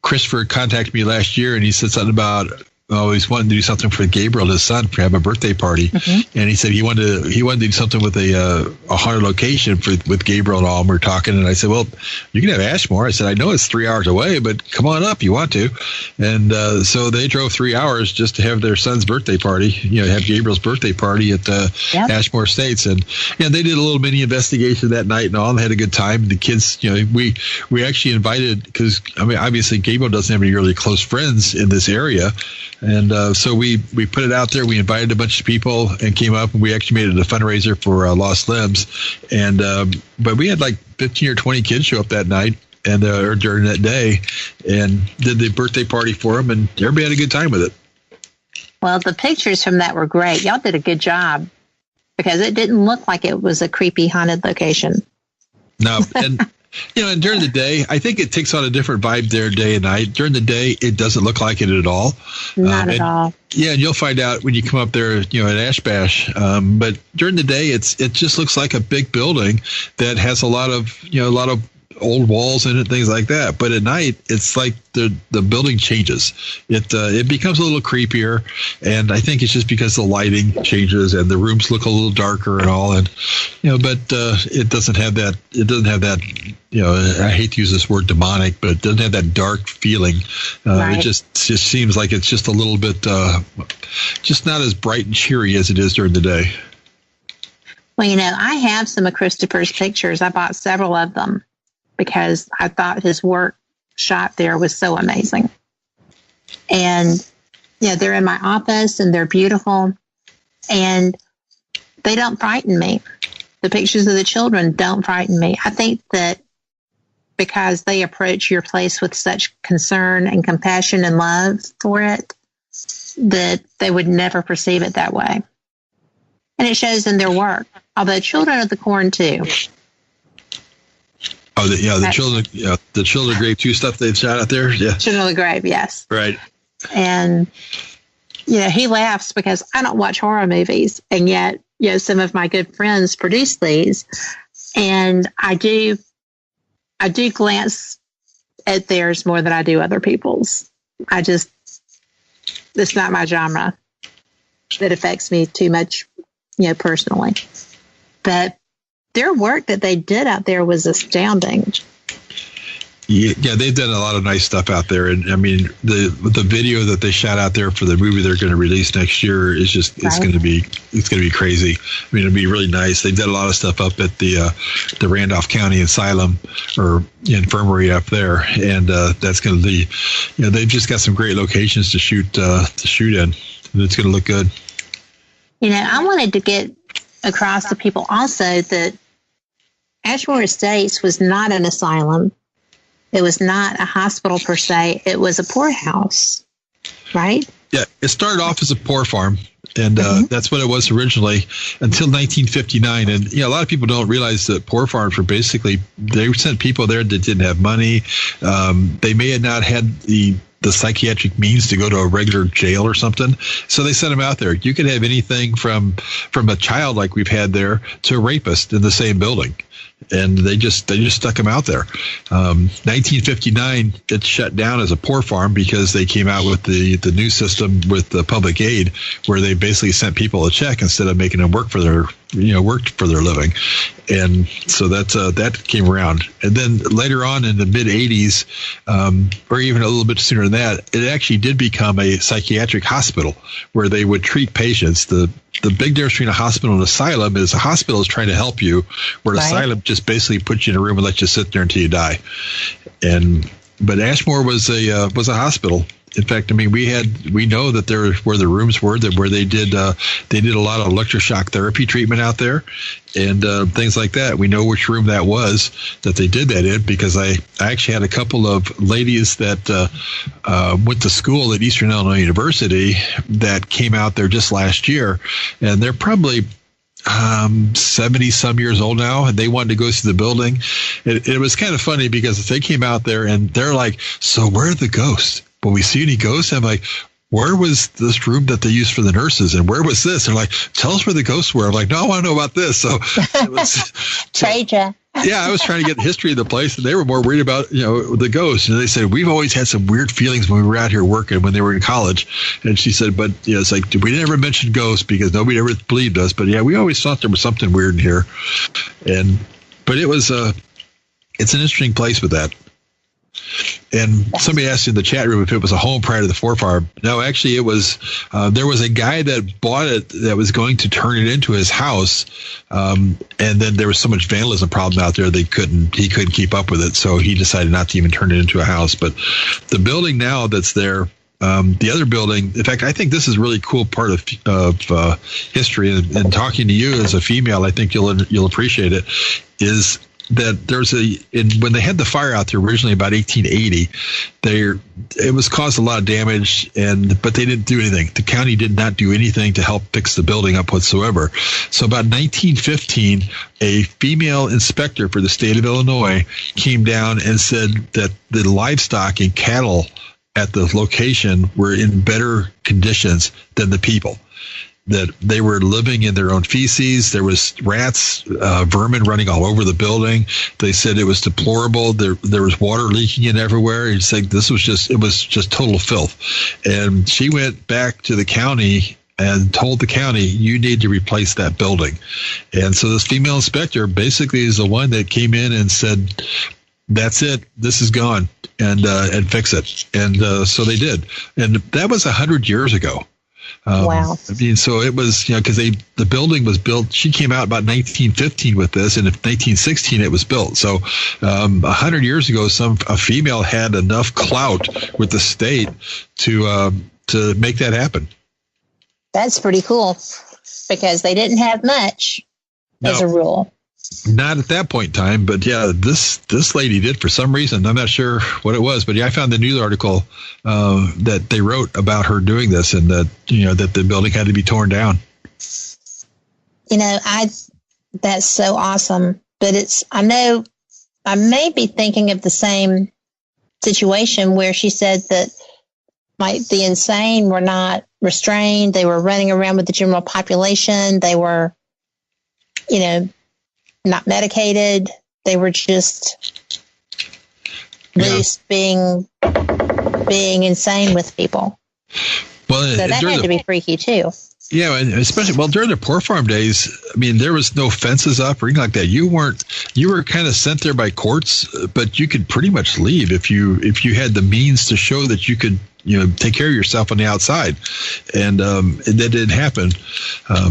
Christopher contacted me last year and he said something about, he's wanting to do something for Gabriel, his son, for have a birthday party. Mm-hmm. And he said he wanted to do something with a haunted location with Gabriel and all. And we're talking, and I said, well, you can have Ashmore. I said, I know it's 3 hours away, but come on up, you want to. And so they drove 3 hours just to have their son's birthday party, have Gabriel's birthday party at Ashmore Estates. And they did a little mini investigation that night and all, and had a good time. The kids, we actually invited, because obviously Gabriel doesn't have any really close friends in this area. And so we put it out there. We invited a bunch of people and came up, and we actually made it a fundraiser for Lost Limbs. And but we had like 15 or 20 kids show up that night and or during that day, and did the birthday party for them, and everybody had a good time with it. Well, the pictures from that were great. Y'all did a good job, because it didn't look like it was a creepy haunted location. No, and and during the day, I think it takes on a different vibe there day and night. During the day, it doesn't look like it at all. Not at all. Yeah, and you'll find out when you come up there, at Ash Bash. But during the day, it just looks like a big building that has a lot of old walls in it, things like that. But at night, it's like the building changes. It becomes a little creepier, and I think it's just because the lighting changes and the rooms look a little darker and all. And but it doesn't have that. It doesn't have that. I hate to use this word demonic, but it doesn't have that dark feeling. Right. It just seems like it's just a little bit, just not as bright and cheery as it is during the day. Well, I have some of Christopher's pictures. I bought several of them, because I thought his work shot there was so amazing. And, they're in my office, and they're beautiful, and they don't frighten me. The pictures of the children don't frighten me. I think that because they approach your place with such concern and compassion and love for it, that they would never perceive it that way. And it shows in their work, although Children of the Corn too. Oh, the Children of the Grave 2 stuff they've shot out there. Yeah, Children of the Grave, yes. Right. And he laughs because I don't watch horror movies, and yet some of my good friends produce these, and I do glance at theirs more than I do other people's. It's not my genre. That affects me too much, personally. But their work that they did out there was astounding. Yeah, they've done a lot of nice stuff out there, and I mean the video that they shot out there for the movie they're going to release next year is just it's going to be crazy. I mean, it'll be really nice. They did a lot of stuff up at the Randolph County Asylum or Infirmary up there, and that's going to be they've just got some great locations to shoot in. It's going to look good. I wanted to get across to people also that Ashmore Estates was not an asylum. It was not a hospital per se. It was a poorhouse, right? Yeah, it started off as a poor farm, and that's what it was originally until 1959. And a lot of people don't realize that poor farms were basically, they sent people there that didn't have money. They may have not had the psychiatric means to go to a regular jail or something. So they sent them out there. You could have anything from a child like we've had there to a rapist in the same building. And they just stuck them out there. 1959, it shut down as a poor farm because they came out with the new system with the public aid, where they basically sent people a check instead of making them worked for their living. And so that came around. And then later on in the mid 80s, or even a little bit sooner than that, it actually did become a psychiatric hospital where they would treat patients. The big difference between a hospital and an asylum is a hospital is trying to help you, where an asylum just basically puts you in a room and lets you sit there until you die. But Ashmore was a hospital. In fact, I mean, we know that there where the rooms were where they did a lot of electroshock therapy treatment out there and things like that. We know which room that was that they did that in, because I actually had a couple of ladies that went to school at Eastern Illinois University that came out there just last year, and they're probably 70 some years old now, and they wanted to go see the building. It was kind of funny because they came out there and they're like, "So where are the ghosts? Will we see any ghosts?" I'm like, "Where was this room that they used for the nurses? And where was this?" And they're like, "Tell us where the ghosts were." I'm like, "No, I want to know about this." So it was, yeah, I was trying to get the history of the place, and they were more worried about, the ghosts. And they said, "We've always had some weird feelings when we were out here working when they were in college." And she said, "But it's like, we never mentioned ghosts because nobody ever believed us. But yeah, we always thought there was something weird in here." But it was it's an interesting place with that. And somebody asked in the chat room if it was a home prior to the Ford farm. No, actually it was, there was a guy that bought it that was going to turn it into his house. And then there was so much vandalism problem out there, he couldn't keep up with it. So he decided not to even turn it into a house. But the building now that's there, the other building, in fact, I think this is a really cool part of history, and talking to you as a female, I think you'll appreciate it, is that when they had the fire out there originally about 1880, it was caused a lot of damage, but they didn't do anything. The county did not do anything to help fix the building up whatsoever. So about 1915, a female inspector for the state of Illinois came down and said that the livestock and cattle at the location were in better conditions than the people. That they were living in their own feces. There was rats, vermin running all over the building. They said it was deplorable. There was water leaking in everywhere. He said it was just total filth. And she went back to the county and told the county, "You need to replace that building." And so this female inspector basically is the one that came in and said, "That's it. This is gone, and fix it." And so they did. And that was 100 years ago. Wow. I mean, so it was, because the building was built, she came out about 1915 with this, and in 1916 it was built. So 100 years ago, a female had enough clout with the state to make that happen. That's pretty cool, because they didn't have much as a rule. Not at that point in time, but yeah, this lady did for some reason. I'm not sure what it was, but yeah, I found the news article that they wrote about her doing this, and that that the building had to be torn down. That's so awesome. But I I may be thinking of the same situation where she said that the insane were not restrained. They were running around with the general population. They were, not medicated. They were just loose, being insane with people. Well, so that had to be freaky too. Yeah, and especially during the poor farm days, I mean, there was no fences up or anything like that. You were kind of sent there by courts, but you could pretty much leave if you had the means to show that you could take care of yourself on the outside, and that didn't happen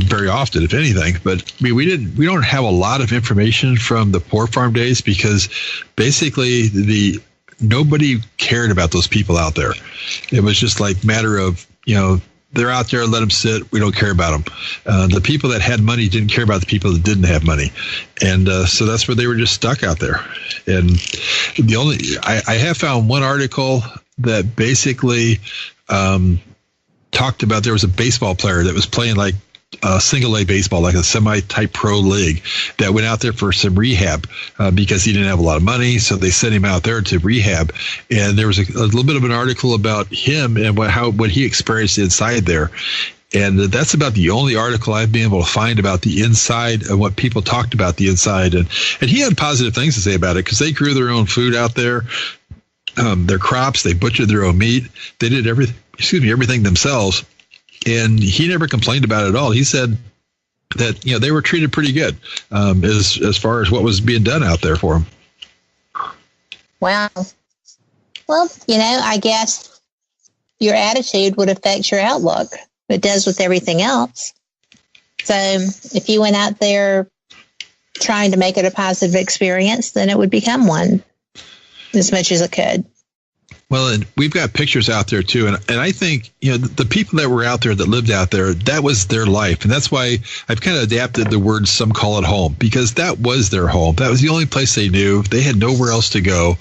very often, if anything. But I mean, we don't have a lot of information from the poor farm days because basically nobody cared about those people out there. It was just like matter of they're out there, let them sit. We don't care about them. The people that had money didn't care about the people that didn't have money. And so that's where they were just stuck out there. And I have found one article that basically talked about, there was a baseball player that was playing like single A baseball, like a semi-type pro league, that went out there for some rehab because he didn't have a lot of money. So they sent him out there to rehab. And there was a little bit of an article about him and what he experienced inside there. And that's about the only article I've been able to find about the inside and what people talked about the inside. And he had positive things to say about it because they grew their own food out there, their crops, they butchered their own meat. They did everything themselves. And he never complained about it at all. He said that, they were treated pretty good as far as what was being done out there for him. Wow. Well, I guess your attitude would affect your outlook. It does with everything else. So if you went out there trying to make it a positive experience, then it would become one as much as it could. Well, and we've got pictures out there too. And I think, the people that were out there, that lived out there, that was their life. And that's why I've kind of adapted the word, some call it home, because that was their home. That was the only place they knew. They had nowhere else to go.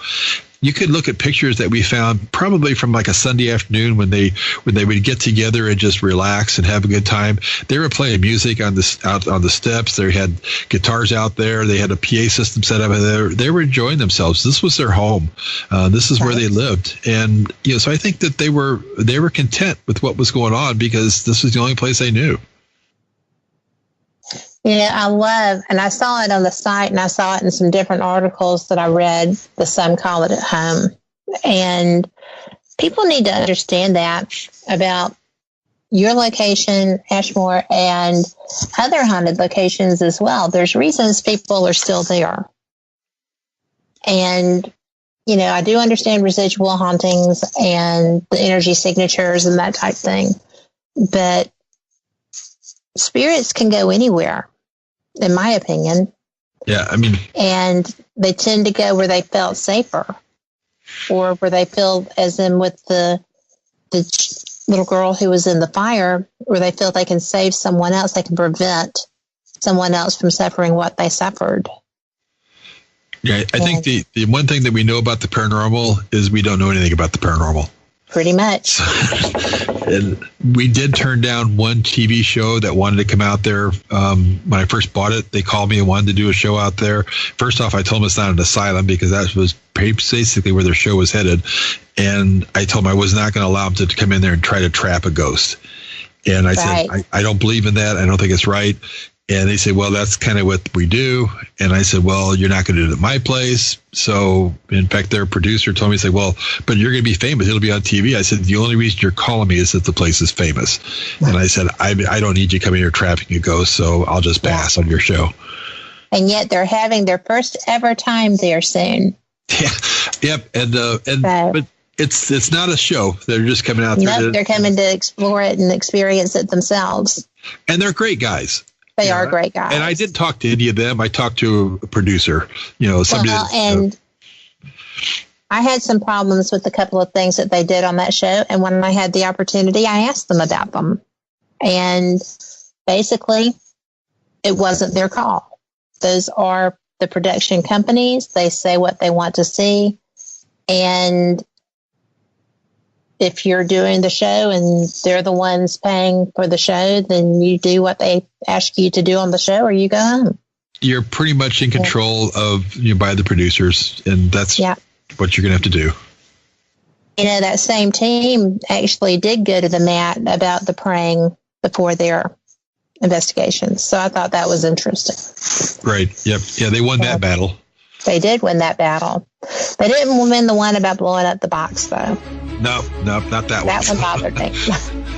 You could look at pictures that we found probably from like a Sunday afternoon when they would get together and just relax and have a good time. They were playing music out on the steps. They had guitars out there. They had a PA system set up there. They were enjoying themselves. This was their home. This is where they lived. And so I think that they were content with what was going on because this was the only place they knew. Yeah, I love, and I saw it on the site, and I saw it in some different articles that I read, the Some Call It at Home. And people need to understand that about your location, Ashmore, and other haunted locations as well. There's reasons people are still there. And, I do understand residual hauntings and the energy signatures and that type thing. But spirits can go anywhere, in my opinion. Yeah, I mean, and they tend to go where they felt safer, or where they feel, as in with the little girl who was in the fire, where they feel they can save someone else, they can prevent someone else from suffering what they suffered. Yeah, I think the one thing that we know about the paranormal is we don't know anything about the paranormal. Pretty much. And we did turn down one TV show that wanted to come out there. When I first bought it, they called me and wanted to do a show out there. First off, I told them it's not an asylum because that was basically where their show was headed. And I told them I was not going to allow them to come in there and try to trap a ghost. And I said, I don't believe in that. I don't think it's right. And they said, well, that's kind of what we do. And I said, well, you're not going to do it at my place. So, in fact, their producer told me, he said, well, but you're going to be famous. It'll be on TV. I said, the only reason you're calling me is that the place is famous. And I said, I don't need you coming here trapping a ghost, so I'll just pass on your show. And yet they're having their first ever time there soon. Yeah. Yep. But it's not a show. They're just coming out there. Nope, they're coming to explore it and experience it themselves. And they're great guys. They are great guys. And I didn't talk to any of them. I talked to a producer, somebody. I had some problems with a couple of things that they did on that show. And when I had the opportunity, I asked them about them. And basically, it wasn't their call. Those are the production companies. They say what they want to see. And if you're doing the show and they're the ones paying for the show, then you do what they ask you to do on the show or you go home. you're pretty much in control of by the producers, and that's what you're going to have to do. That same team actually did go to the mat about the praying before their investigations. So I thought that was interesting. Right. Yep. Yeah, they won that battle. They did win that battle. They didn't win the one about blowing up the box, though. No, not that one. That one bothered me.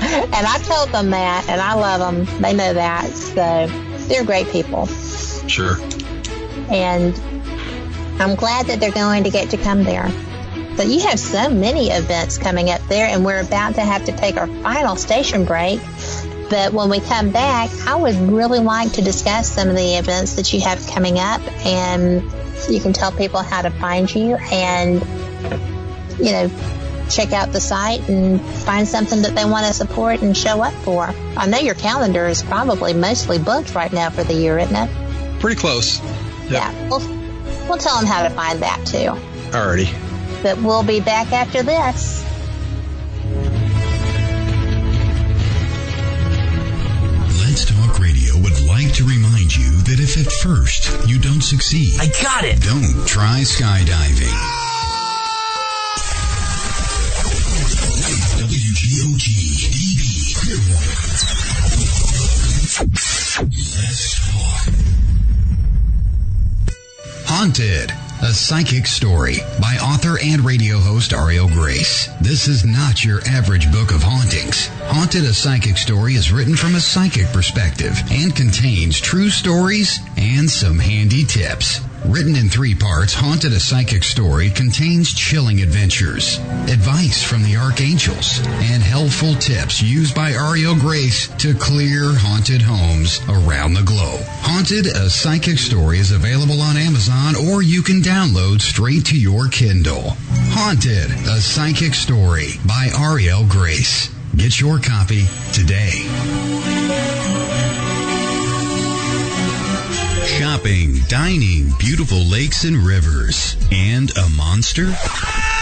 And I told them that, and I love them. They know that. So they're great people. Sure. And I'm glad that they're going to get to come there. But you have so many events coming up there, and we're about to have to take our final station break. But when we come back, I would really like to discuss some of the events that you have coming up, and you can tell people how to find you and, check out the site and find something that they want to support and show up for. I know your calendar is probably mostly booked right now for the year, isn't it? Pretty close. Yep. Yeah. We'll tell them how to find that, too. Alrighty. But we'll be back after this. Let's Talk Radio would like to remind you that if at first you don't succeed, I got it. Don't try skydiving. WGOG DB Let's talk. Haunted, a psychic story by author and radio host Ariel Grace. This is not your average book of hauntings. Haunted, a psychic story is written from a psychic perspective and contains true stories and some handy tips. Written in 3 parts, Haunted, a Psychic Story contains chilling adventures, advice from the archangels, and helpful tips used by Ariel Grace to clear haunted homes around the globe. Haunted, a Psychic Story is available on Amazon, or you can download straight to your Kindle. Haunted, a Psychic Story by Ariel Grace. Get your copy today. Shopping, dining, beautiful lakes and rivers, and a monster?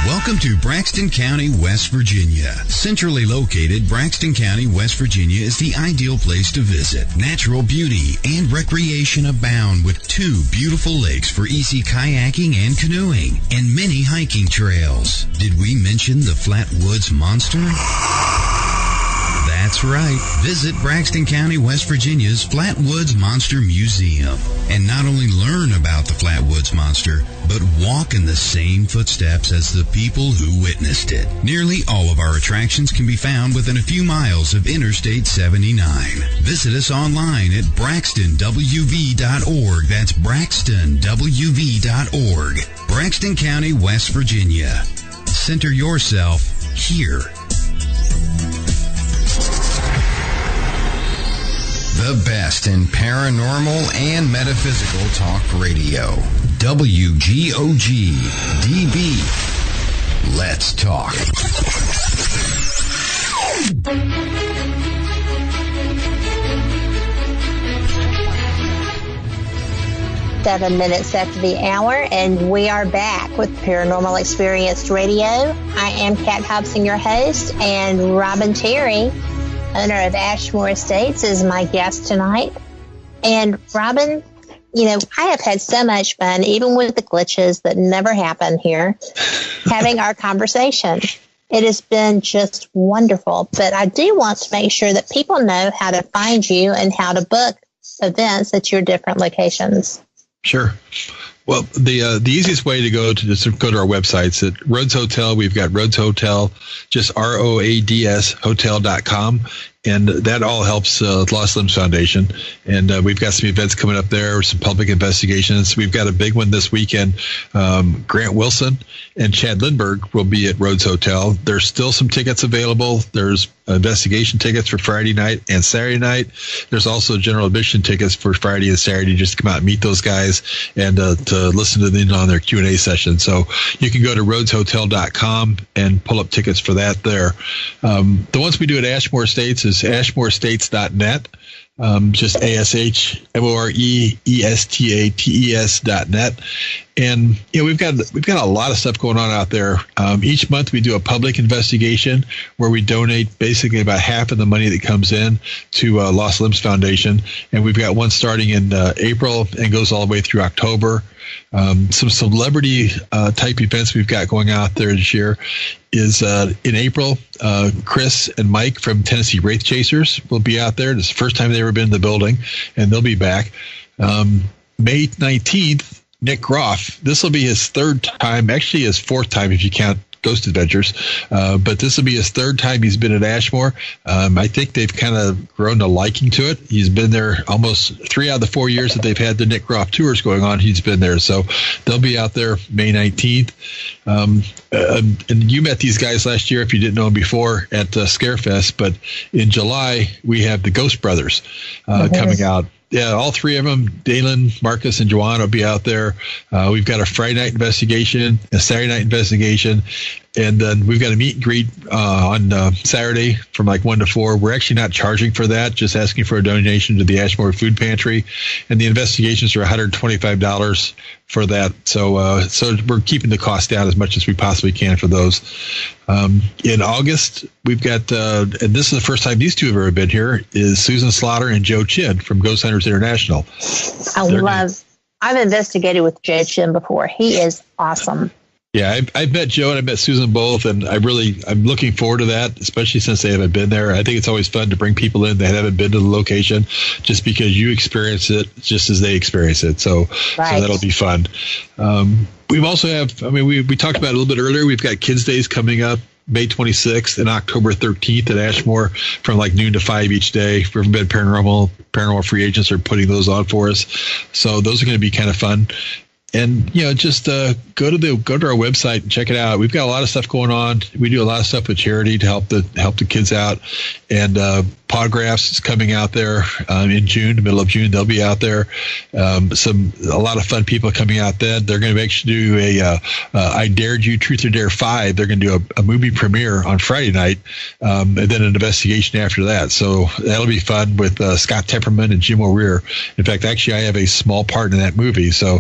Welcome to Braxton County, West Virginia. Centrally located, Braxton County, West Virginia is the ideal place to visit. Natural beauty and recreation abound with 2 beautiful lakes for easy kayaking and canoeing, and many hiking trails. Did we mention the Flatwoods Monster? That's right. Visit Braxton County, West Virginia's Flatwoods Monster Museum and not only learn about the Flatwoods Monster, but walk in the same footsteps as the people who witnessed it. Nearly all of our attractions can be found within a few miles of Interstate 79. Visit us online at braxtonwv.org. That's braxtonwv.org. Braxton County, West Virginia. Center yourself here. The best in paranormal and metaphysical talk radio. WGOG DB. Let's talk. 7 minutes after the hour, and we are back with Paranormal Experienced Radio. I am Kat Hobson, your host, and Robbin Terry, owner of Ashmore Estates, is my guest tonight. And Robbin, I have had so much fun, even with the glitches that never happen here, having our conversation. It has been just wonderful. But I do want to make sure that people know how to find you and how to book events at your different locations. Sure. Well, the easiest way to go to our websites at Rhodes Hotel. We've got Rhodes Hotel, just ROADS hotel.com. And that all helps Lost Limbs Foundation. And we've got some events coming up there, some public investigations. We've got a big one this weekend. Grant Wilson and Chad Lindbergh will be at Rhodes Hotel. There's still some tickets available. There's investigation tickets for Friday night and Saturday night. There's also general admission tickets for Friday and Saturday, just to come out and meet those guys and to listen to them on their Q&A session. So you can go to rhodeshotel.com and pull up tickets for that there. The ones we do at Ashmore Estates is ashmorestates.net. Just ASHMOREESTATES.net. And we've got a lot of stuff going on out there. Each month we do a public investigation where we donate basically about half of the money that comes in to Lost Limbs Foundation, and we've got one starting in April and goes all the way through October. Some celebrity type events we've got going out there this year is in April. Chris and Mike from Tennessee Wraith Chasers will be out there. It's the first time they've ever been in the building, and they'll be back. May 19th, Nick Groff. This will be his third time, actually his fourth time if you count Ghost Adventures, but this will be his third time he's been at Ashmore. I think they've kind of grown a liking to it. He's been there almost 3 out of the 4 years that they've had the Nick Groff tours going on. He's been there, so they'll be out there May 19th. And you met these guys last year if you didn't know them before at Scarefest, but in July we have the Ghost Brothers coming out. Yeah, all three of them, Dalen, Marcus, and Joanna will be out there. We've got a Friday night investigation, a Saturday night investigation, and then we've got a meet and greet on Saturday from like 1 to 4. We're actually not charging for that, just asking for a donation to the Ashmore Food Pantry. And the investigations are $125 for that. So we're keeping the cost down as much as we possibly can for those. In August, we've got, and this is the first time these two have ever been here, is Susan Slaughter and Joe Chin from Ghost Hunters International. I've investigated with Joe Chin before. He is awesome. Yeah, I've met Joe and I've met Susan both, and I'm looking forward to that, especially since they haven't been there. I think it's always fun to bring people in that haven't been to the location, just because you experience it just as they experience it. So that'll be fun. We've also we talked about it a little bit earlier. We've got Kids Days coming up May 26th and October 13th at Ashmore from like noon to 5 each day. Riverbed Paranormal free agents are putting those on for us. So those are going to be kind of fun. And, just go to our website and check it out. We've got a lot of stuff going on. We do a lot of stuff with charity to help the kids out. And Podgraphs is coming out there in June, the middle of June. They'll be out there. A lot of fun people coming out then. They're going to actually do a I Dared You Truth or Dare 5. They're going to do a movie premiere on Friday night, and then an investigation after that. So that'll be fun with Scott Temperman and Jim O'Rear. In fact, actually, I have a small part in that movie. So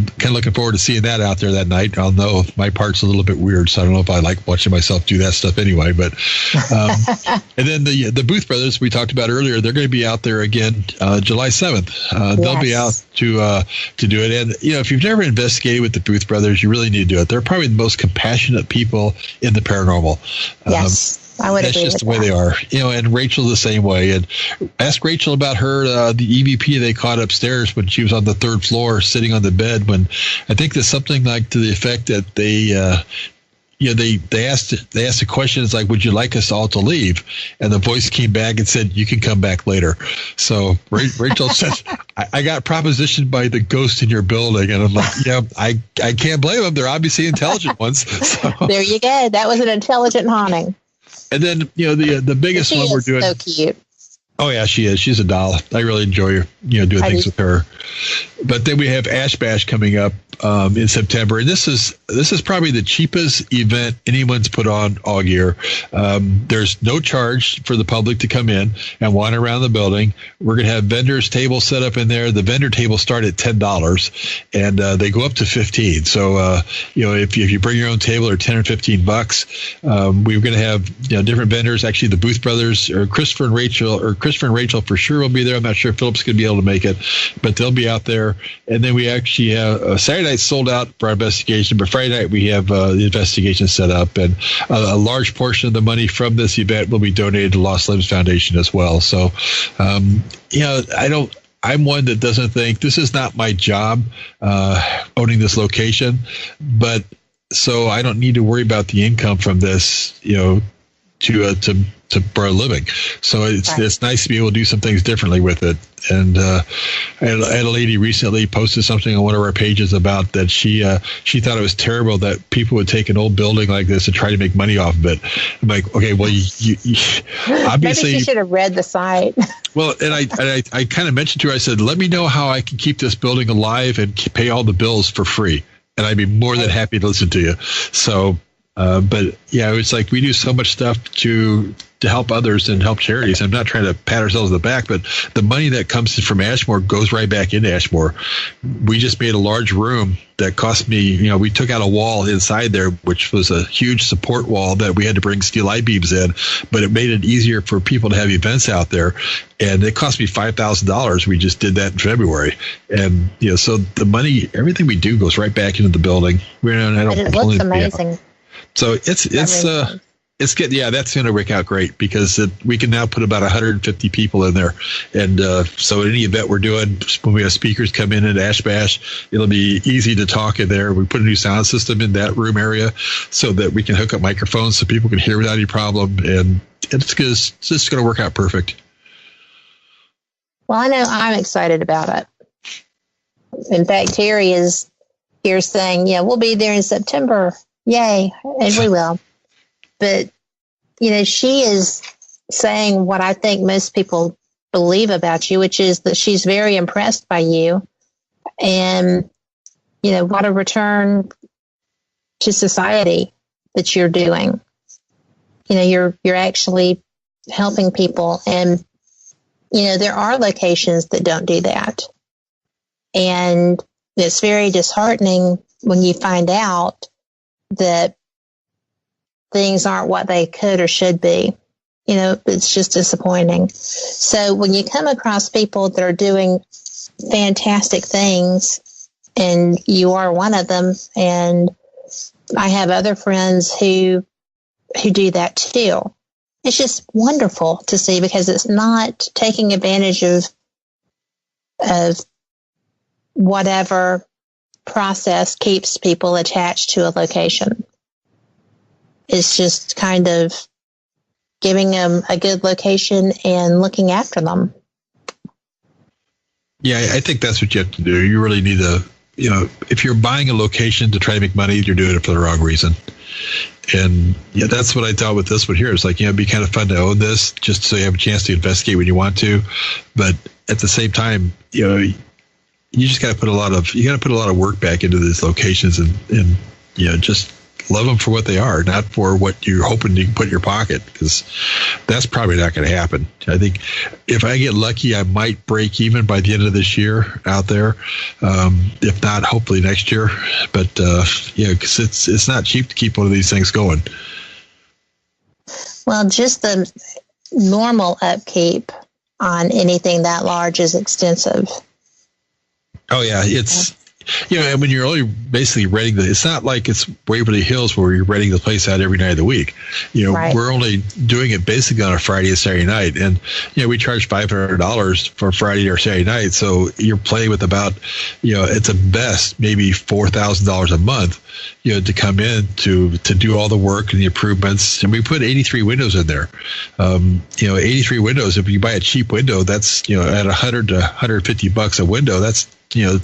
kind of looking forward to seeing that out there that night. I'll know my part's a little bit weird, so I don't know if I like watching myself do that stuff anyway. But and then the Booth Brothers we talked about earlier, they're going to be out there again July 7th. They'll be out to do it. And if you've never investigated with the Booth Brothers, you really need to do it. They're probably the most compassionate people in the paranormal. Yes. I would agree. That's just the way they are, and Rachel's the same way. And ask Rachel about her, the EVP they caught upstairs when she was on the 3rd floor sitting on the bed, when I think there's something like to the effect that they asked a question. It's like, would you like us all to leave? And the voice came back and said, you can come back later. So Rachel said, I got propositioned by the ghost in your building. And I'm like, I can't blame them. They're obviously intelligent ones. So. There you go. That was an intelligent haunting. And then, the biggest one we're doing. So cute. Oh yeah, she is. She's a doll. I really enjoy doing things with her. But then we have Ash Bash coming up in September, and this is probably the cheapest event anyone's put on all year. There's no charge for the public to come in and wander around the building. We're going to have vendors' tables set up in there. The vendor tables start at $10, and they go up to $15. So if you bring your own table, or $10 or $15, we're going to have different vendors. Actually, the Booth Brothers, or Christopher and Rachel for sure will be there. I'm not sure if Philip's going to be able to make it, but they'll be out there. And then we actually have Saturday night sold out for our investigation, but Friday night we have the investigation set up, and a large portion of the money from this event will be donated to Lost Limbs Foundation as well. So, I'm one that doesn't think this is not my job, owning this location, but so I don't need to worry about the income from this, for a living. So it's nice to be able to do some things differently with it. And I had a lady recently posted something on one of our pages about that she thought it was terrible that people would take an old building like this and try to make money off of it. I'm like, okay, well, you obviously maybe she should have read the site. Well, and I kind of mentioned to her, I said, let me know how I can keep this building alive and pay all the bills for free, and I'd be more than happy to listen to you. So. But yeah, it's like we do so much stuff to to help others and help charities. I'm not trying to pat ourselves on the back, but the money that comes from Ashmore goes right back into Ashmore. We just made a large room that cost me, we took out a wall inside there, which was a huge support wall that we had to bring steel I-beams in, but it made it easier for people to have events out there. And it cost me $5,000. We just did that in February. And, so the money, everything we do goes right back into the building. It looks amazing. So it's good. Yeah, that's going to work out great because we can now put about 150 people in there. And so any event we're doing, when we have speakers come in at Ash Bash, it'll be easy to talk in there. We put a new sound system in that room area so that we can hook up microphones so people can hear without any problem. And it's just going to work out perfect. Well, I know I'm excited about it. In fact, Terry is here saying, we'll be there in September. Yay. And we will. But, she is saying what I think most people believe about you, which is that she's very impressed by you. And, what a return to society that you're doing. You're actually helping people. And, there are locations that don't do that. And it's very disheartening when you find out that things aren't what they could or should be. It's just disappointing. So when you come across people that are doing fantastic things, and you are one of them, and I have other friends who do that too. It's just wonderful to see because it's not taking advantage of whatever process keeps people attached to a location. It's just kind of giving them a good location and looking after them. Yeah, I think that's what you have to do. You really need to, if you're buying a location to try to make money, you're doing it for the wrong reason. And that's what I thought with this one here. It's like, it'd be kind of fun to own this just so you have a chance to investigate when you want to. But at the same time, you just got to put a lot of work back into these locations and just love them for what they are, not for what you're hoping you can put in your pocket, because that's probably not going to happen. I think if I get lucky, I might break even by the end of this year out there. If not, hopefully next year. But because it's not cheap to keep one of these things going. Well, just the normal upkeep on anything that large is extensive. Oh yeah, it's. And when you're only basically renting it's not like it's Waverly Hills where you're renting the place out every night of the week. Right. We're only doing it basically on a Friday and Saturday night. And, we charge $500 for Friday or Saturday night. So you're playing with about, at the best, maybe $4,000 a month, to come in to do all the work and the improvements. And we put 83 windows in there. 83 windows. If you buy a cheap window, that's, at $100 to $150 a window, that's, $8,000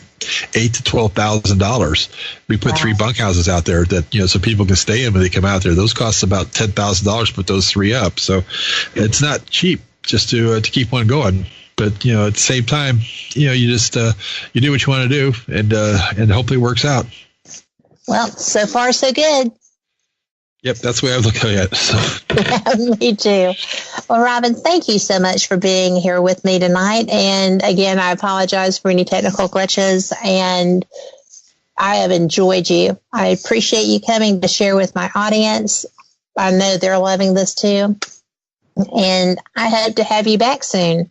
to $12,000. We put 3 bunkhouses out there that so people can stay in when they come out there. Those cost about $10,000 to put those 3 up. So it's not cheap just to keep one going. But at the same time, you just you do what you want to do, and hopefully it works out. Well, so far so good. Yep, that's the way I look at it. So. Yeah, me too. Well, Robbin, thank you so much for being here with me tonight. And again, I apologize for any technical glitches, and I have enjoyed you. I appreciate you coming to share with my audience. I know they're loving this too. And I hope to have you back soon.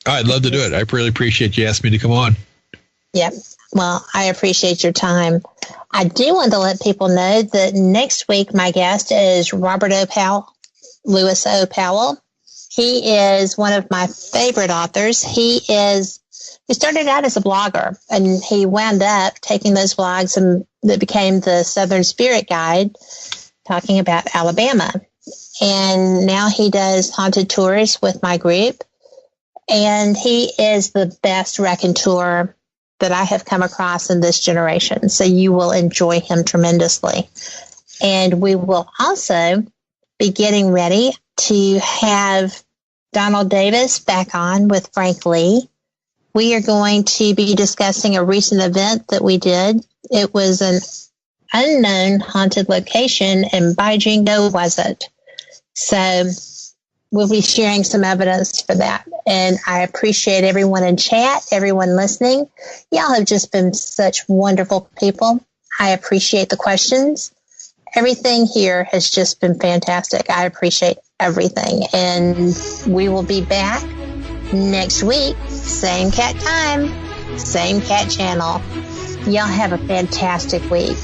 I'd love to do it. I really appreciate you asking me to come on. Yep. Well, I appreciate your time. I do want to let people know that next week my guest is Robert O. Powell, Lewis O. Powell. He is one of my favorite authors. He started out as a blogger, and he wound up taking those blogs and that became the Southern Spirit Guide, talking about Alabama. And now he does haunted tours with my group. And he is the best raconteur that I have come across in this generation. So you will enjoy him tremendously. And we will also be getting ready to have Donald Davis back on with Frank Lee. We are going to be discussing a recent event that we did. It was an unknown haunted location, and by jingo was it. So we'll be sharing some evidence for that. And I appreciate everyone in chat, everyone listening. Y'all have just been such wonderful people. I appreciate the questions. Everything here has just been fantastic. I appreciate everything. And we will be back next week. Same cat time, same cat channel. Y'all have a fantastic week.